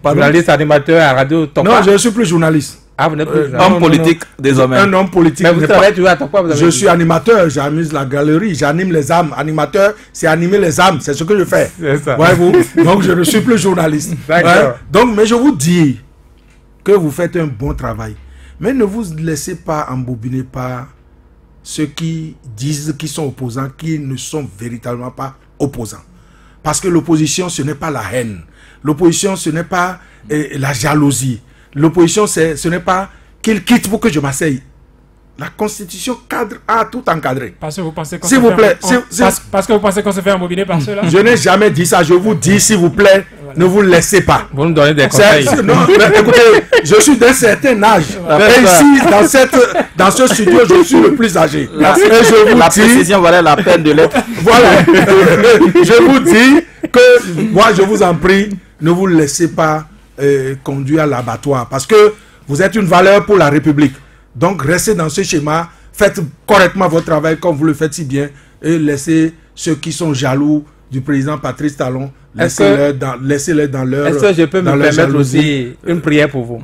Speaker 1: Journaliste, animateur à Radio Tokpa.
Speaker 4: Non, je ne suis plus journaliste.
Speaker 1: Ah, vous n'êtes plus journaliste.
Speaker 2: Homme politique désormais.
Speaker 4: Un homme politique.
Speaker 1: Mais vous travaillez toujours à Tokpa.
Speaker 4: Je suis animateur, j'amuse la galerie, j'anime les âmes. Animateur, c'est animer les âmes, c'est ce que je fais.
Speaker 1: C'est ça.
Speaker 4: Voyez-vous. Donc je ne suis plus journaliste.
Speaker 1: D'accord.
Speaker 4: Ouais. Donc, mais je vous dis que vous faites un bon travail. Mais ne vous laissez pas embobiner par ceux qui disent qu'ils sont opposants, qui ne sont véritablement pas opposants. Parce que l'opposition, ce n'est pas la haine. L'opposition, ce n'est pas la jalousie. L'opposition, ce n'est pas qu'il quitte pour que je m'asseye. La Constitution cadre a tout encadré.
Speaker 3: Parce que vous pensez qu'on
Speaker 4: s'il vous plaît,
Speaker 3: parce que vous pensez qu'on se fait embobiner par ceux-là.
Speaker 4: Je n'ai jamais dit ça. Je vous dis, s'il vous plaît, ne vous laissez pas.
Speaker 1: Vous nous donnez des conseils.
Speaker 4: Non, mais écoutez, je suis d'un certain âge. Et ici, dans ce studio, je suis le plus âgé.
Speaker 2: La précision valait la peine de l'être.
Speaker 4: Voilà. Je vous dis que, moi, je vous en prie, ne vous laissez pas conduire à l'abattoir. Parce que vous êtes une valeur pour la République. Donc, restez dans ce schéma. Faites correctement votre travail comme vous le faites si bien. Et laissez ceux qui sont jaloux du président Patrice Talon, laissez-les dans leur...
Speaker 1: Est-ce que je peux me permettre aussi une prière pour vous?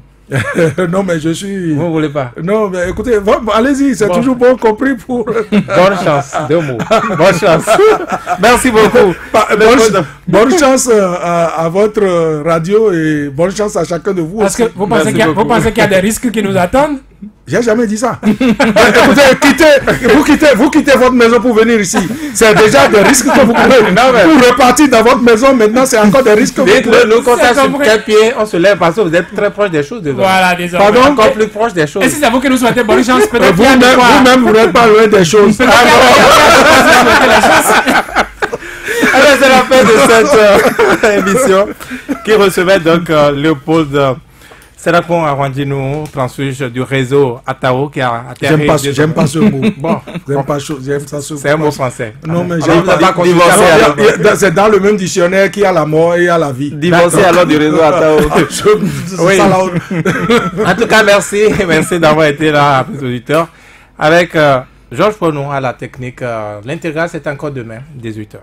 Speaker 4: Non, mais je suis...
Speaker 1: Vous ne voulez pas?
Speaker 4: Non, mais écoutez, allez-y, c'est toujours bon compris pour...
Speaker 1: Bonne chance, 2 mots. Bonne chance. Merci beaucoup.
Speaker 4: Bonne chance à votre radio et bonne chance à chacun de vous.
Speaker 3: Parce que vous pensez qu'il y a des risques qui nous attendent?
Speaker 4: J'ai jamais dit ça. Écoutez, vous quittez votre maison pour venir ici. C'est déjà des risques que vous prenez. Pour repartir dans votre maison, maintenant, c'est encore des risques que vous prenez.
Speaker 1: Nous, quand sur quel pied on se lève parce que vous êtes très proche des choses.
Speaker 3: Voilà, désormais.
Speaker 1: Pardon, encore plus proche des choses.
Speaker 3: Et si c'est vous qui nous souhaitez bonne chance, peut-être
Speaker 4: vous-même, vous n'êtes pas loin des choses.
Speaker 1: Alors, c'est la fin de cette émission qui recevait donc Léopold Sénacon Arwandino, transfuge du réseau Atao qui a atterri.
Speaker 4: J'aime pas ce mot. Bon, j'aime ça.
Speaker 1: C'est un mot français.
Speaker 4: Non, mais
Speaker 2: divorcé.
Speaker 4: C'est dans le même dictionnaire qu'il y a la mort et il y a la vie.
Speaker 2: Divorcé alors du réseau Atao.
Speaker 1: Oui. En tout cas, merci. Merci d'avoir été là, mes auditeurs. Avec Georges Ponon à la technique. L'intégral, c'est encore demain, 18h.